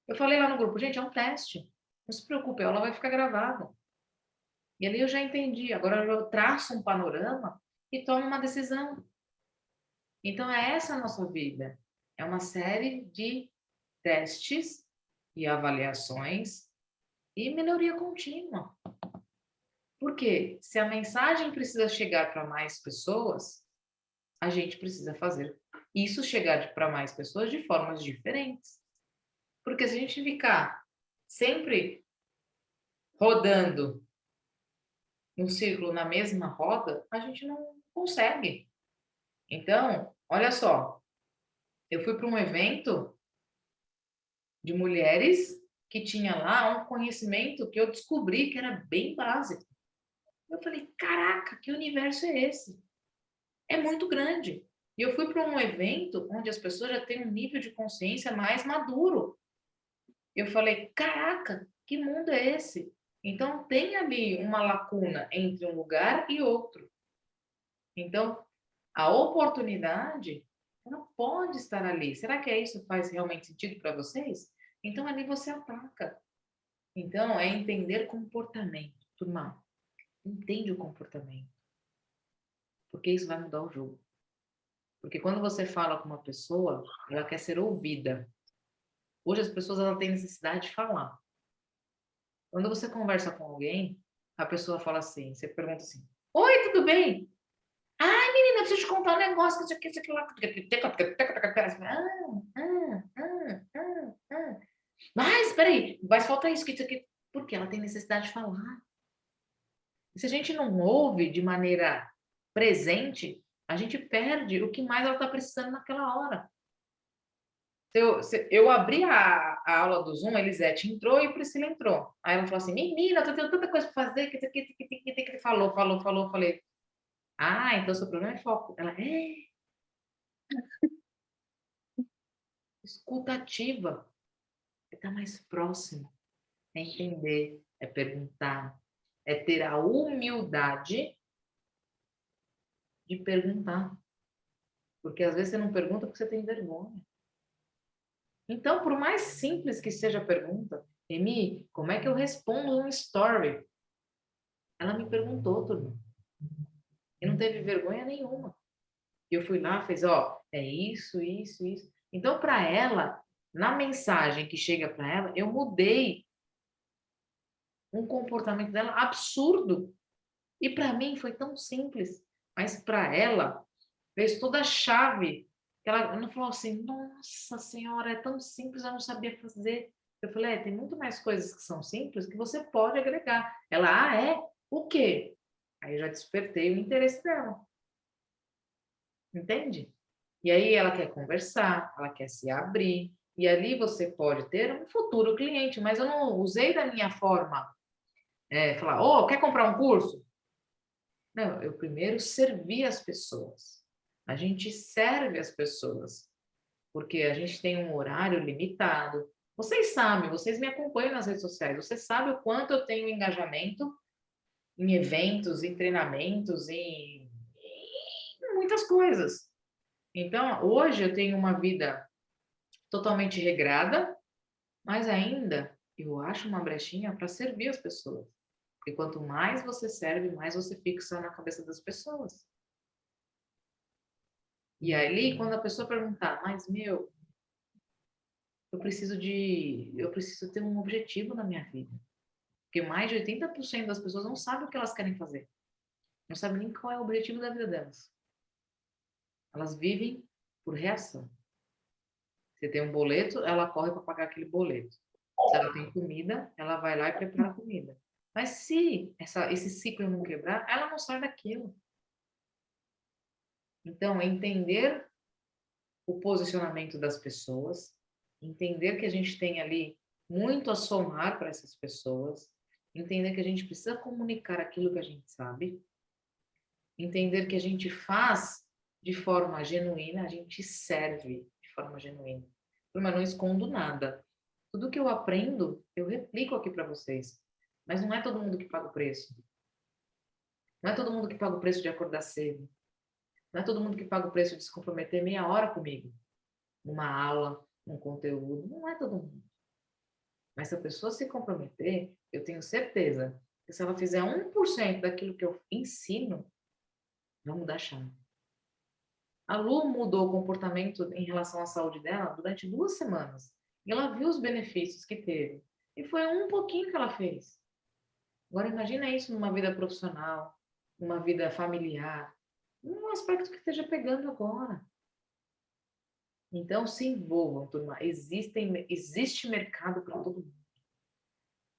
Eu falei lá no grupo, gente, é um teste. Não se preocupe, a aula vai ficar gravada. E ali eu já entendi. Agora eu traço um panorama e tomo uma decisão. Então é essa a nossa vida. É uma série de testes e avaliações e melhoria contínua. Porque se a mensagem precisa chegar para mais pessoas, a gente precisa fazer isso chegar para mais pessoas de formas diferentes. Porque se a gente ficar sempre rodando um círculo na mesma roda, a gente não consegue. Então, olha só, eu fui para um evento de mulheres que tinha lá um conhecimento que eu descobri que era bem básico. Eu falei, caraca, que universo é esse? É muito grande. E eu fui para um evento onde as pessoas já têm um nível de consciência mais maduro. Eu falei, caraca, que mundo é esse? Então, tem ali uma lacuna entre um lugar e outro. Então, a oportunidade, ela pode estar ali. Será que isso faz realmente sentido para vocês? Então, ali você ataca. Então, é entender comportamento. Turma, entende o comportamento. Porque isso vai mudar o jogo. Porque quando você fala com uma pessoa, ela quer ser ouvida. Hoje as pessoas ela têm necessidade de falar. Quando você conversa com alguém, a pessoa fala assim, você pergunta assim, oi, tudo bem? Ai, menina, preciso te contar um negócio, que isso aqui lá. Mas, peraí, mas falta isso, que isso aqui. Porque ela tem necessidade de falar. E se a gente não ouve de maneira presente, a gente perde o que mais ela está precisando naquela hora. Eu abri a aula do Zoom, a Elisete entrou e a Priscila entrou. Aí ela falou assim, menina, tô tendo tanta coisa para fazer, que falou. Falei, ah, então seu problema é foco. Ela, escutativa, é estar mais próximo, é entender, é perguntar, é ter a humildade de perguntar. Porque às vezes você não pergunta porque você tem vergonha. Então, por mais simples que seja a pergunta, Emi, como é que eu respondo um story? Ela me perguntou, turma. E não teve vergonha nenhuma. E eu fui lá, fez, ó, é isso, isso, isso. Então, para ela, na mensagem que chega para ela, eu mudei um comportamento dela absurdo. E para mim foi tão simples, mas para ela fez toda a chave. Ela não falou assim, nossa senhora, é tão simples, eu não sabia fazer. Eu falei, tem muito mais coisas que são simples que você pode agregar. Ela, é? O quê? Aí eu já despertei o interesse dela. Entende? E aí ela quer conversar, ela quer se abrir, e ali você pode ter um futuro cliente, mas eu não usei da minha forma, falar, quer comprar um curso? Não, eu primeiro servi as pessoas. A gente serve as pessoas, porque a gente tem um horário limitado. Vocês sabem, vocês me acompanham nas redes sociais, você sabe o quanto eu tenho engajamento em eventos, em treinamentos, em muitas coisas. Então, hoje eu tenho uma vida totalmente regrada, mas ainda eu acho uma brechinha para servir as pessoas. Porque quanto mais você serve, mais você fixa na cabeça das pessoas. E ali, quando a pessoa perguntar, mas meu, eu preciso ter um objetivo na minha vida. Porque mais de 80% das pessoas não sabem o que elas querem fazer. Não sabem nem qual é o objetivo da vida delas. Elas vivem por reação. Você tem um boleto, ela corre para pagar aquele boleto. Se ela tem comida, ela vai lá e prepara a comida. Mas se esse ciclo não quebrar, ela não sai daquilo. Então, entender o posicionamento das pessoas, entender que a gente tem ali muito a somar para essas pessoas, entender que a gente precisa comunicar aquilo que a gente sabe, entender que a gente faz de forma genuína, a gente serve de forma genuína. Mas não escondo nada. Tudo que eu aprendo, eu replico aqui para vocês. Mas não é todo mundo que paga o preço. Não é todo mundo que paga o preço de acordar cedo. Não é todo mundo que paga o preço de se comprometer meia hora comigo. Numa aula, num conteúdo. Não é todo mundo. Mas se a pessoa se comprometer, eu tenho certeza que se ela fizer 1% daquilo que eu ensino, vai mudar a chave. A Lu mudou o comportamento em relação à saúde dela durante 2 semanas. E ela viu os benefícios que teve. E foi um pouquinho que ela fez. Agora imagina isso numa vida profissional, numa vida familiar, num aspecto que esteja pegando agora. Então se envolvam, turma. Existe mercado para todo mundo.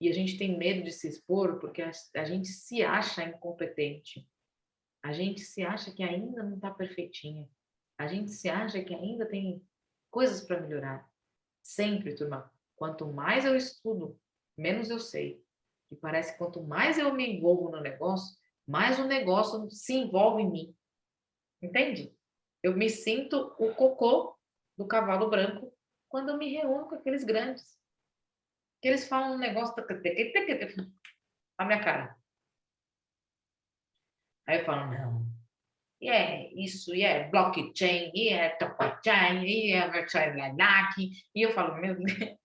E a gente tem medo de se expor porque a gente se acha incompetente. A gente se acha que ainda não está perfeitinha. A gente se acha que ainda tem coisas para melhorar. Sempre, turma. Quanto mais eu estudo, menos eu sei. E parece que quanto mais eu me envolvo no negócio, mais o negócio se envolve em mim. Entende? Eu me sinto o cocô do cavalo branco quando eu me reúno com aqueles grandes. Que eles falam um negócio na minha cara. Aí eu falo, não. E é isso, e é blockchain, e é topachain, e é virtual e eu falo, meu Deus,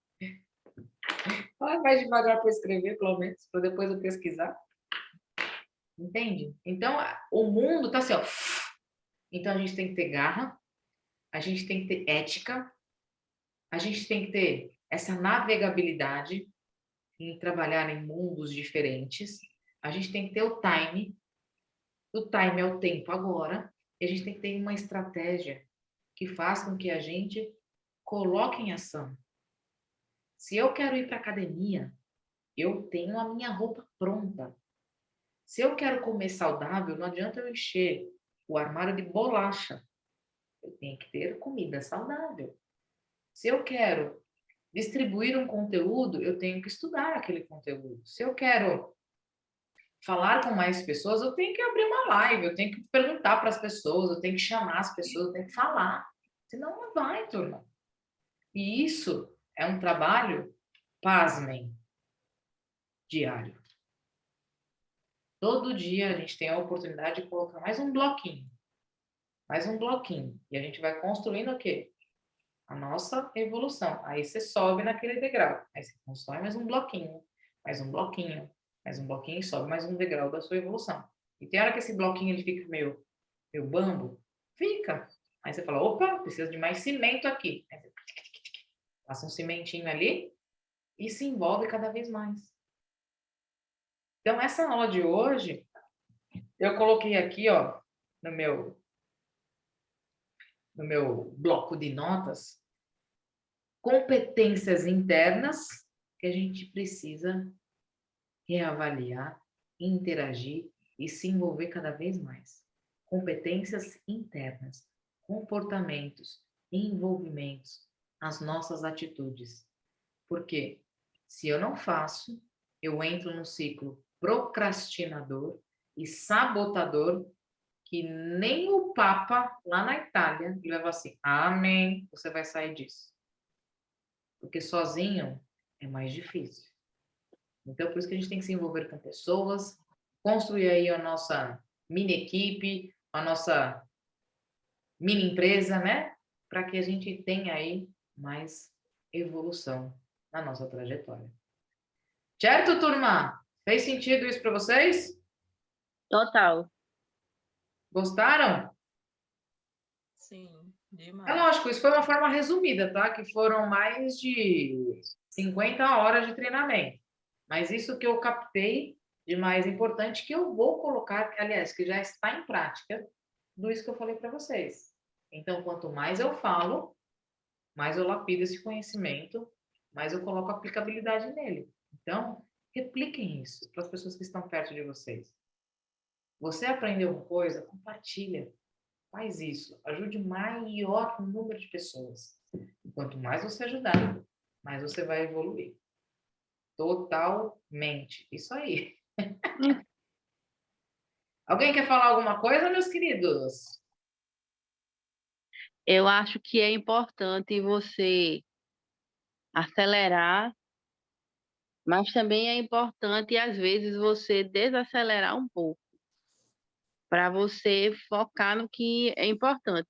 vai mais devagar para escrever, pelo menos, para depois eu pesquisar. Entende? Então, o mundo tá assim, ó. Então, a gente tem que ter garra, a gente tem que ter ética, a gente tem que ter essa navegabilidade em trabalhar em mundos diferentes, a gente tem que ter o time é o tempo agora, e a gente tem que ter uma estratégia que faça com que a gente coloque em ação. Se eu quero ir para academia, eu tenho a minha roupa pronta. Se eu quero comer saudável, não adianta eu encher o armário de bolacha. Eu tenho que ter comida saudável. Se eu quero distribuir um conteúdo, eu tenho que estudar aquele conteúdo. Se eu quero falar com mais pessoas, eu tenho que abrir uma live, eu tenho que perguntar para as pessoas, eu tenho que chamar as pessoas, eu tenho que falar. Senão não vai, turma. E isso é um trabalho, pasmem, diário. Todo dia a gente tem a oportunidade de colocar mais um bloquinho. Mais um bloquinho. E a gente vai construindo o quê? A nossa evolução. Aí você sobe naquele degrau. Aí você constrói mais um bloquinho, mais um bloquinho, mais um bloquinho e sobe mais um degrau da sua evolução. E tem hora que esse bloquinho ele fica meio bambo, fica. Aí você fala, opa, precisa de mais cimento aqui. Aí você passa um cimentinho ali e se envolve cada vez mais. Então, essa aula de hoje, eu coloquei aqui, ó, no meu bloco de notas, competências internas que a gente precisa reavaliar, interagir e se envolver cada vez mais. Competências internas, comportamentos, envolvimentos, as nossas atitudes. Porque se eu não faço, eu entro no ciclo procrastinador e sabotador que nem o Papa lá na Itália leva assim, amém, você vai sair disso. Porque sozinho é mais difícil. Então, por isso que a gente tem que se envolver com pessoas, construir aí a nossa mini equipe, a nossa mini empresa, né? Para que a gente tenha aí mais evolução na nossa trajetória. Certo, turma? Fez sentido isso para vocês? Total. Gostaram? Sim, É demais. lógico, isso foi uma forma resumida, tá? Que foram mais de 50 horas de treinamento. Mas isso que eu captei de mais importante que eu vou colocar, aliás, que já está em prática, do isso que eu falei para vocês. Então, quanto mais eu falo, mais eu lapido esse conhecimento, mais eu coloco aplicabilidade nele. Então, repliquem isso para as pessoas que estão perto de vocês. Você aprendeu uma coisa, compartilha. Faz isso. Ajude o maior número de pessoas. Quanto mais você ajudar, mais você vai evoluir. Totalmente. Isso aí. Alguém quer falar alguma coisa, meus queridos? Eu acho que é importante você acelerar, mas também é importante, às vezes, você desacelerar um pouco, para você focar no que é importante,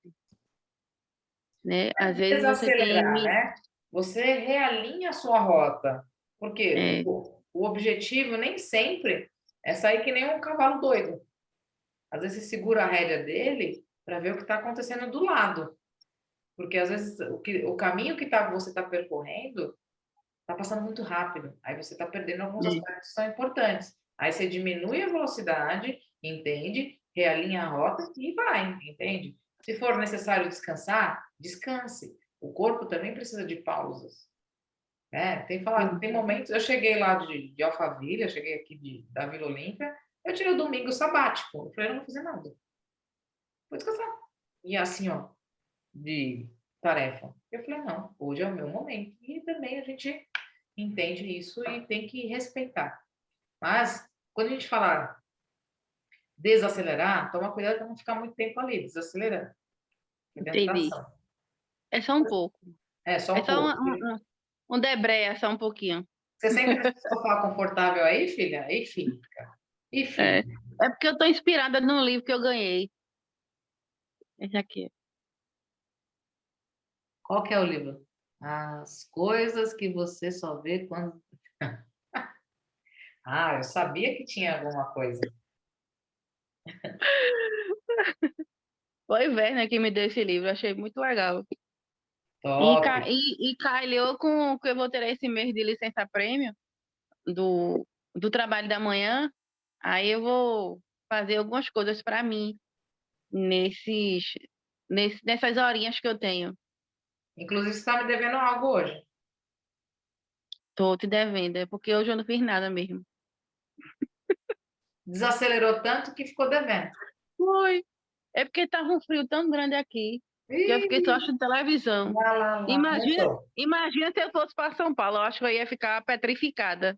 né? Às vezes você tem... Desacelerar, né? Você realinha a sua rota. Porque É, o objetivo nem sempre é sair que nem um cavalo doido. Às vezes você segura a rédea dele para ver o que está acontecendo do lado. Porque às vezes o caminho que você está percorrendo está passando muito rápido. Aí você está perdendo alguns é, aspectos que são importantes. Aí você diminui a velocidade, entende? Realinha a rota e vai, entende? Se for necessário descansar, descanse. O corpo também precisa de pausas. Tem momentos. Eu cheguei lá de Alphaville, eu cheguei aqui da Vila Olímpia, eu tirei o domingo sabático. Eu falei, eu não vou fazer nada. Vou descansar. E assim, ó, de tarefa. Eu falei, não, hoje é o meu momento. E também a gente entende isso e tem que respeitar. Mas, quando a gente falar desacelerar, toma cuidado para não ficar muito tempo ali, desacelerando. É dentro da entendi. ação. É só um pouco. É, só É um só pouco. um debreia, só um pouquinho. Você senta nesse sofá confortável aí, filha? Aí fica. E É, fica. é porque eu estou inspirada num livro que eu ganhei. Esse aqui. Qual que é o livro? As coisas que você só vê quando... Ah, eu sabia que tinha alguma coisa. Foi Werner que me deu esse livro, achei muito legal. Top. E calhou com que eu vou ter esse mês de licença prêmio do trabalho da manhã. Aí eu vou fazer algumas coisas para mim nessas horinhas que eu tenho. Inclusive, você está me devendo algo hoje. Tô te devendo, é porque hoje eu não fiz nada mesmo. Desacelerou tanto que ficou devendo. Foi. É porque tava um frio tão grande aqui que eu fiquei só Ih, assistindo televisão. lá, Imagina, começou. imagina se eu fosse para São Paulo, eu acho que eu ia ficar petrificada.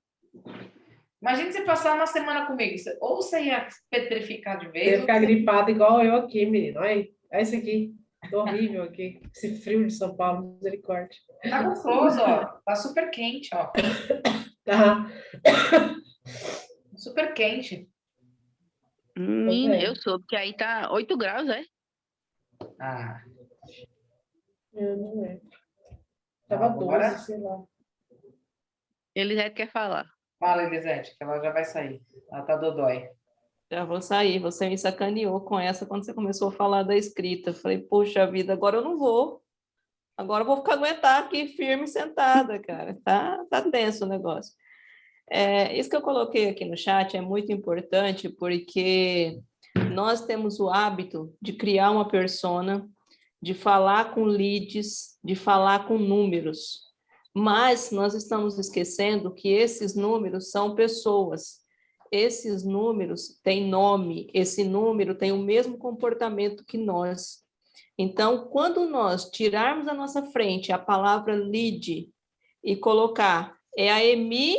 Imagina você passar uma semana comigo. Ou você ia petrificar de Você ia vez, ou ficar gripado igual eu aqui, menino. Olha esse aqui. Tô horrível aqui. Esse frio de São Paulo, misericórdia. tá gostoso, ó. Tá super quente, ó. Tá. Super quente. Menina, eu soube que aí tá 8 graus, é? Ah, Eu não lembro. Tava agora 12, sei lá. Elisete quer falar. fala, Elisete, que ela já vai sair. Ela tá dodói. Já vou sair. Você me sacaneou com essa quando você começou a falar da escrita. Eu falei, puxa vida, agora eu não vou. Agora eu vou ficar aguentar aqui firme sentada, cara. Tá tenso o negócio. Isso que eu coloquei aqui no chat é muito importante porque nós temos o hábito de criar uma persona, de falar com leads, de falar com números. Mas nós estamos esquecendo que esses números são pessoas. Esses números têm nome, esse número tem o mesmo comportamento que nós. Então, quando nós tirarmos da nossa frente a palavra lead e colocar, é a Emi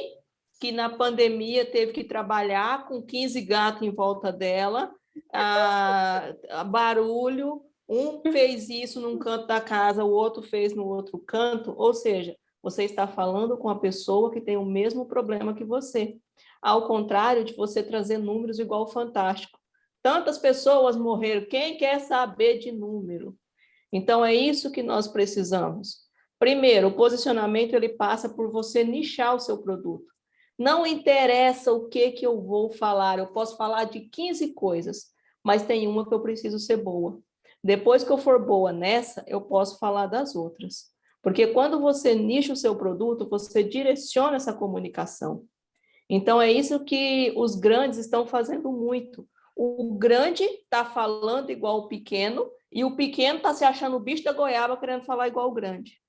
que na pandemia teve que trabalhar com 15 gatos em volta dela, a barulho, um fez isso num canto da casa, o outro fez no outro canto, ou seja, você está falando com a pessoa que tem o mesmo problema que você. Ao contrário de você trazer números igual o Fantástico. Tantas pessoas morreram, quem quer saber de número? Então, é isso que nós precisamos. Primeiro, o posicionamento ele passa por você nichar o seu produto. Não interessa o que eu vou falar, eu posso falar de 15 coisas, mas tem uma que eu preciso ser boa. Depois que eu for boa nessa, eu posso falar das outras. Porque quando você nicha o seu produto, você direciona essa comunicação. Então, é isso que os grandes estão fazendo muito. O grande está falando igual o pequeno, e o pequeno está se achando o bicho da goiaba querendo falar igual o grande.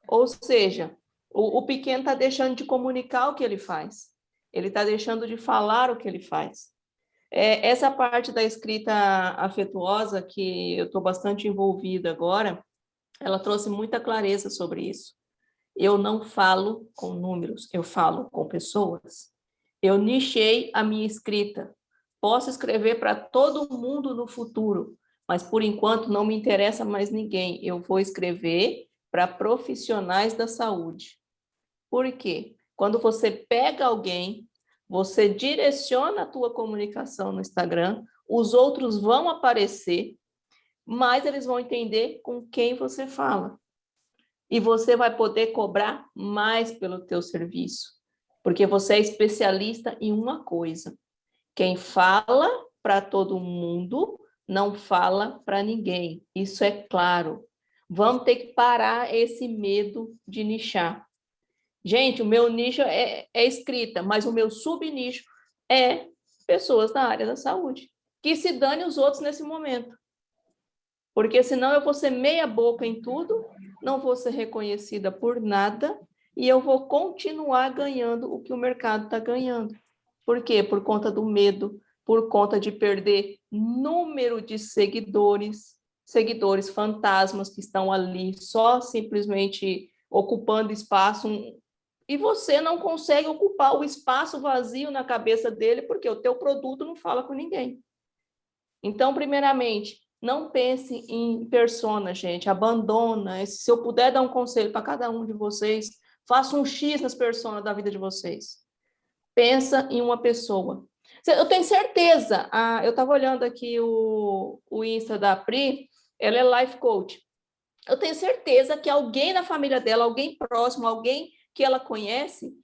Ou seja, o pequeno está deixando de comunicar o que ele faz. Ele está deixando de falar o que ele faz. Essa parte da escrita afetuosa, que eu estou bastante envolvida agora, ela trouxe muita clareza sobre isso. Eu não falo com números, eu falo com pessoas. Eu nichei a minha escrita. Posso escrever para todo mundo no futuro, mas por enquanto não me interessa mais ninguém. Eu vou escrever para profissionais da saúde. Por quê? Quando você pega alguém, você direciona a tua comunicação no Instagram, os outros vão aparecer, mas eles vão entender com quem você fala. E você vai poder cobrar mais pelo teu serviço, porque você é especialista em uma coisa. Quem fala para todo mundo não fala para ninguém. Isso é claro. Vamos ter que parar esse medo de nichar. Gente, o meu nicho é escrita, mas o meu subnicho é pessoas da área da saúde. Que se dane os outros nesse momento. Porque senão eu vou ser meia boca em tudo, não vou ser reconhecida por nada e eu vou continuar ganhando o que o mercado está ganhando. Por quê? Por conta do medo, por conta de perder número de seguidores fantasmas que estão ali só simplesmente ocupando espaço, e você não consegue ocupar o espaço vazio na cabeça dele porque o teu produto não fala com ninguém. Então, primeiramente, não pense em persona, gente, abandona. Se eu puder dar um conselho para cada um de vocês, faça um X nas personas da vida de vocês. Pensa em uma pessoa. Eu tenho certeza, eu estava olhando aqui o Insta da Pri, ela é life coach. Eu tenho certeza que alguém na família dela, alguém próximo, alguém que ela conhece,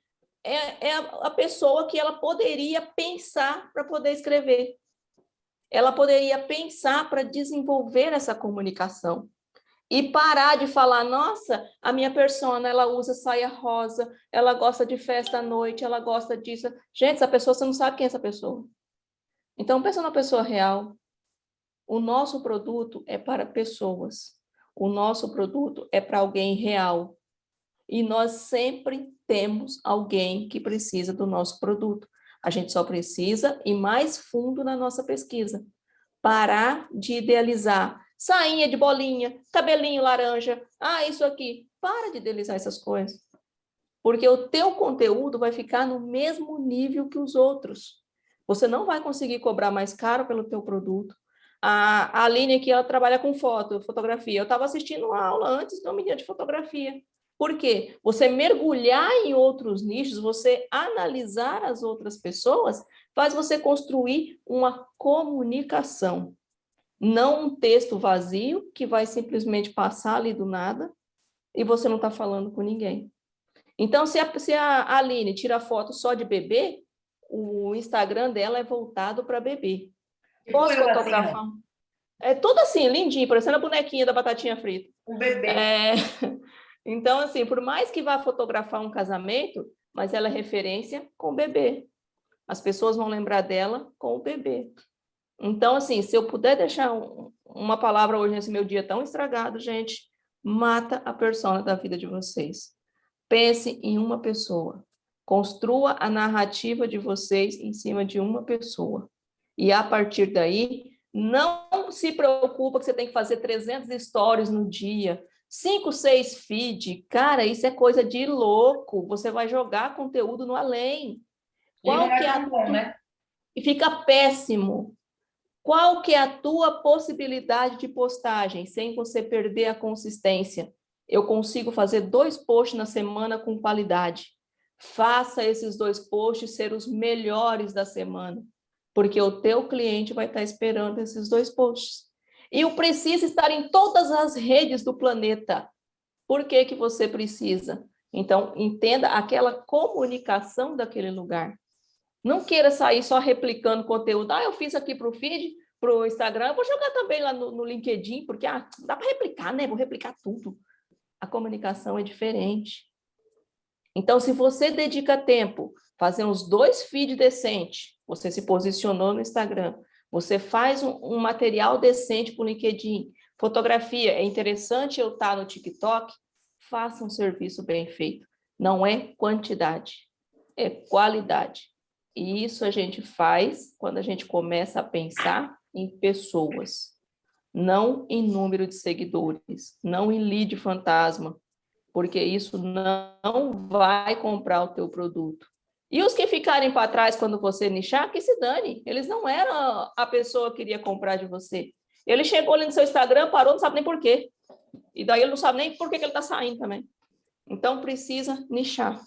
é a pessoa que ela poderia pensar para poder escrever. Ela poderia pensar para desenvolver essa comunicação e parar de falar, nossa, a minha persona, ela usa saia rosa, ela gosta de festa à noite, ela gosta disso. Gente, essa pessoa, você não sabe quem é essa pessoa. Então, pensa numa pessoa real. O nosso produto é para pessoas. O nosso produto é para alguém real. E nós sempre temos alguém que precisa do nosso produto. A gente só precisa ir mais fundo na nossa pesquisa. Parar de idealizar. Sainha de bolinha, cabelinho laranja, isso aqui. Para de idealizar essas coisas. Porque o teu conteúdo vai ficar no mesmo nível que os outros. Você não vai conseguir cobrar mais caro pelo teu produto. A Aline aqui, ela trabalha com fotografia. Eu estava assistindo uma aula antes de uma menina de fotografia. Por quê? Você mergulhar em outros nichos, você analisar as outras pessoas, faz você construir uma comunicação. Não um texto vazio, que vai simplesmente passar ali do nada, e você não está falando com ninguém. Então, se a Aline tira foto só de bebê, o Instagram dela é voltado para bebê. Posso fotografar? Assim, é tudo assim, lindinho, parecendo a bonequinha da batatinha frita. O bebê. Então, assim, por mais que vá fotografar um casamento, mas ela é referência com o bebê. As pessoas vão lembrar dela com o bebê. Então, assim, se eu puder deixar uma palavra hoje nesse meu dia tão estragado, gente, mata a persona da vida de vocês. Pense em uma pessoa. Construa a narrativa de vocês em cima de uma pessoa. E, a partir daí, não se preocupa que você tem que fazer 300 stories no dia, 5, 6 feed. Cara, isso é coisa de louco. Você vai jogar conteúdo no além. Qual que é bom, né? E fica péssimo. Qual que é a tua possibilidade de postagem sem você perder a consistência? Eu consigo fazer 2 posts na semana com qualidade. Faça esses 2 posts ser os melhores da semana, porque o teu cliente vai estar esperando esses 2 posts. E eu preciso estar em todas as redes do planeta. Por que que você precisa? Então, entenda aquela comunicação daquele lugar. Não queira sair só replicando conteúdo. Eu fiz aqui para o feed, para o Instagram, eu vou jogar também lá no LinkedIn, porque dá para replicar, né? Vou replicar tudo. A comunicação é diferente. Então, se você dedica tempo, fazer uns 2 feeds decentes, você se posicionou no Instagram, você faz um material decente para o LinkedIn, fotografia, é interessante eu estar no TikTok, faça um serviço bem feito. Não é quantidade, é qualidade. E isso a gente faz quando a gente começa a pensar em pessoas, não em número de seguidores, não em lead fantasma, porque isso não vai comprar o teu produto. E os que ficarem para trás quando você nichar, que se dane. Eles não eram a pessoa que queria comprar de você. Ele chegou ali no seu Instagram, parou, não sabe nem por quê. E daí ele não sabe nem por que ele está saindo também. Então, precisa nichar.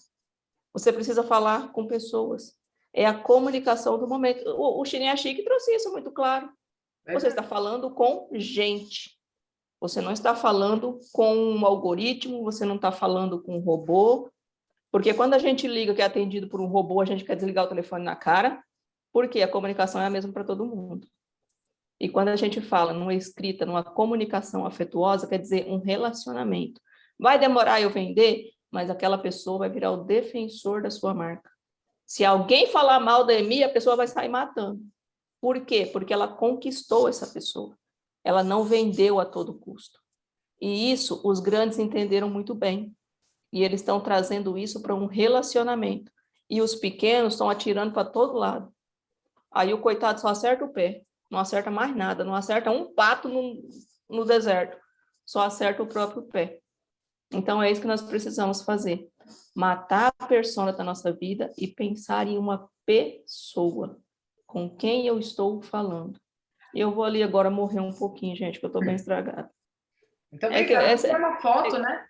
Você precisa falar com pessoas. É a comunicação do momento. O Chirinha Chique trouxe isso muito claro. Você está falando com gente. Você não está falando com um algoritmo, você não está falando com um robô, porque quando a gente liga que é atendido por um robô, a gente quer desligar o telefone na cara, porque a comunicação é a mesma para todo mundo. E quando a gente fala numa escrita, numa comunicação afetuosa, quer dizer um relacionamento. Vai demorar eu vender, mas aquela pessoa vai virar o defensor da sua marca. Se alguém falar mal da EMI, a pessoa vai sair matando. Por quê? Porque ela conquistou essa pessoa. Ela não vendeu a todo custo. E isso os grandes entenderam muito bem. E eles estão trazendo isso para um relacionamento. E os pequenos estão atirando para todo lado. Aí o coitado só acerta o pé. Não acerta mais nada. Não acerta um pato no deserto. Só acerta o próprio pé. Então é isso que nós precisamos fazer. Matar a persona da nossa vida e pensar em uma pessoa. Com quem eu estou falando. Eu vou ali agora morrer um pouquinho, gente, que eu estou bem estragada. Então, vamos tirar uma foto, né?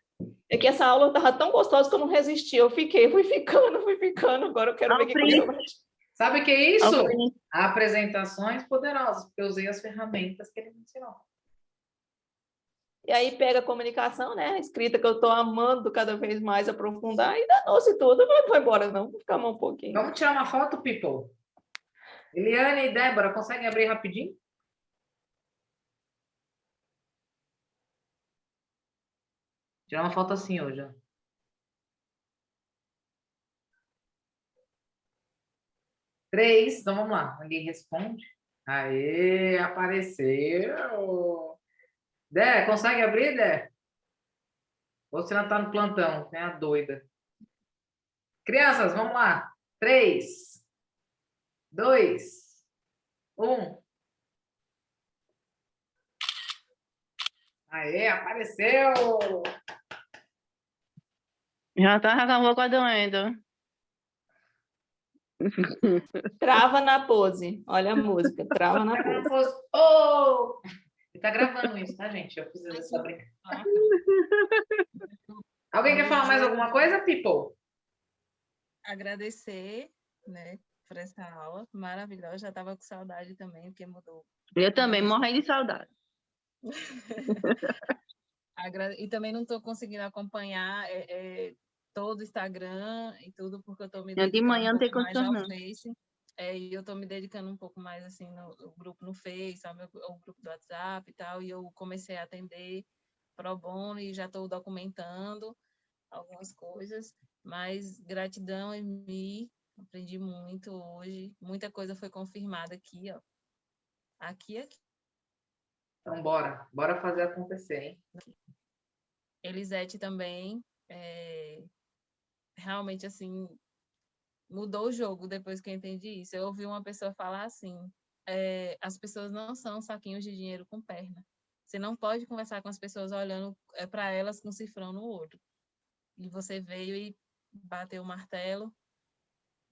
É que essa aula estava tão gostosa que eu não resisti. Eu fui ficando. Agora eu quero ver o que eu vou. Sabe o que é isso? Apresentações poderosas, porque eu usei as ferramentas que ele me ensinou. E aí pega a comunicação, né? A escrita que eu estou amando cada vez mais aprofundar e danou-se tudo. Não vou embora, não. Vou ficar um pouquinho. Vamos tirar uma foto, people? Eliane e Débora, conseguem abrir rapidinho? Tirar uma foto assim hoje, ó. Três, então vamos lá. Ninguém responde. Aê, apareceu! Dé, consegue abrir, Dé? Ou você não tá no plantão? É a doida. Crianças, vamos lá. 3, 2, 1. Aê, apareceu! Já tá com a boca doendo. Trava na pose. Olha a música. Trava na pose. Oh! Ele tá gravando isso, tá, gente? Eu fiz essa brincadeira. Alguém quer falar mais alguma coisa, people? Agradecer, né, por essa aula maravilhosa. Já estava com saudade também, porque mudou. Eu também, morrendo de saudade. E também não estou conseguindo acompanhar todo o Instagram e tudo, porque eu estou me dedicando De manhã não tem mais condição, ao não. Face. E eu estou me dedicando um pouco mais assim no grupo no Face, sabe, o grupo do WhatsApp e tal. E eu comecei a atender pro bono e já estou documentando algumas coisas. Mas gratidão, Emi. Aprendi muito hoje. Muita coisa foi confirmada aqui, ó. Aqui. Então, bora fazer acontecer, hein? Elisete também, realmente, assim, mudou o jogo depois que eu entendi isso. Eu ouvi uma pessoa falar assim, as pessoas não são saquinhos de dinheiro com perna. Você não pode conversar com as pessoas olhando para elas com um cifrão no olho. E você veio e bateu o martelo.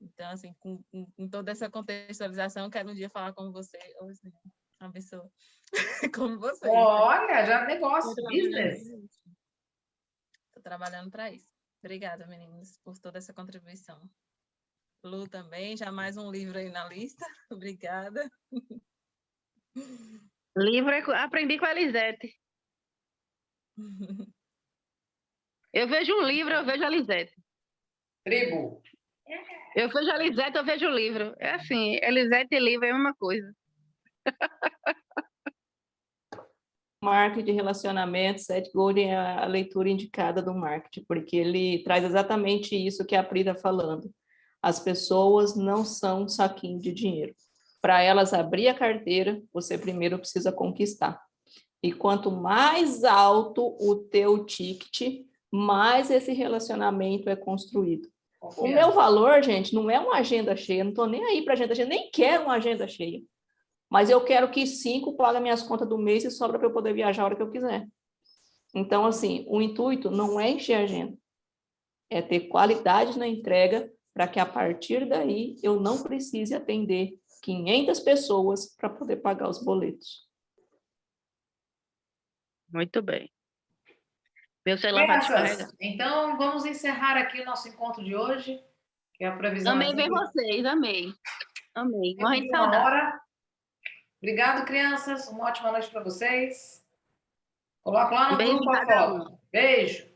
Então, assim, com toda essa contextualização, eu quero um dia falar com você, ou assim, uma pessoa como você. Olha, já negócio, business. Estou trabalhando para isso. Obrigada, meninas, por toda essa contribuição. Lu também, já mais um livro aí na lista. Obrigada. Livro, aprendi com a Elisete. Eu vejo um livro, eu vejo a Elisete. Tribo. Eu vejo a Elisete, eu vejo o livro. É assim, Elisete e livro é a mesma coisa. Marketing de relacionamento, Seth Godin é a leitura indicada do marketing, porque ele traz exatamente isso que a Pri está falando. As pessoas não são um saquinho de dinheiro. Para elas abrir a carteira, você primeiro precisa conquistar. E quanto mais alto o teu ticket, mais esse relacionamento é construído. O meu valor, gente, não é uma agenda cheia, não estou nem aí para agenda cheia, nem quero uma agenda cheia. Mas eu quero que 5 paguem minhas contas do mês e sobra para eu poder viajar a hora que eu quiser. Então, assim, o intuito não é encher a agenda, é ter qualidade na entrega para que a partir daí eu não precise atender 500 pessoas para poder pagar os boletos. Muito bem. Meu celular vai descarregar. Crianças, então vamos encerrar aqui o nosso encontro de hoje, que a previsão Amei é ver vocês, amei. Amei. Morrendo de de uma saudade. hora. Obrigado, crianças. Uma ótima noite para vocês. Coloca lá Um no beijo grupo em a cada foto. Beijo.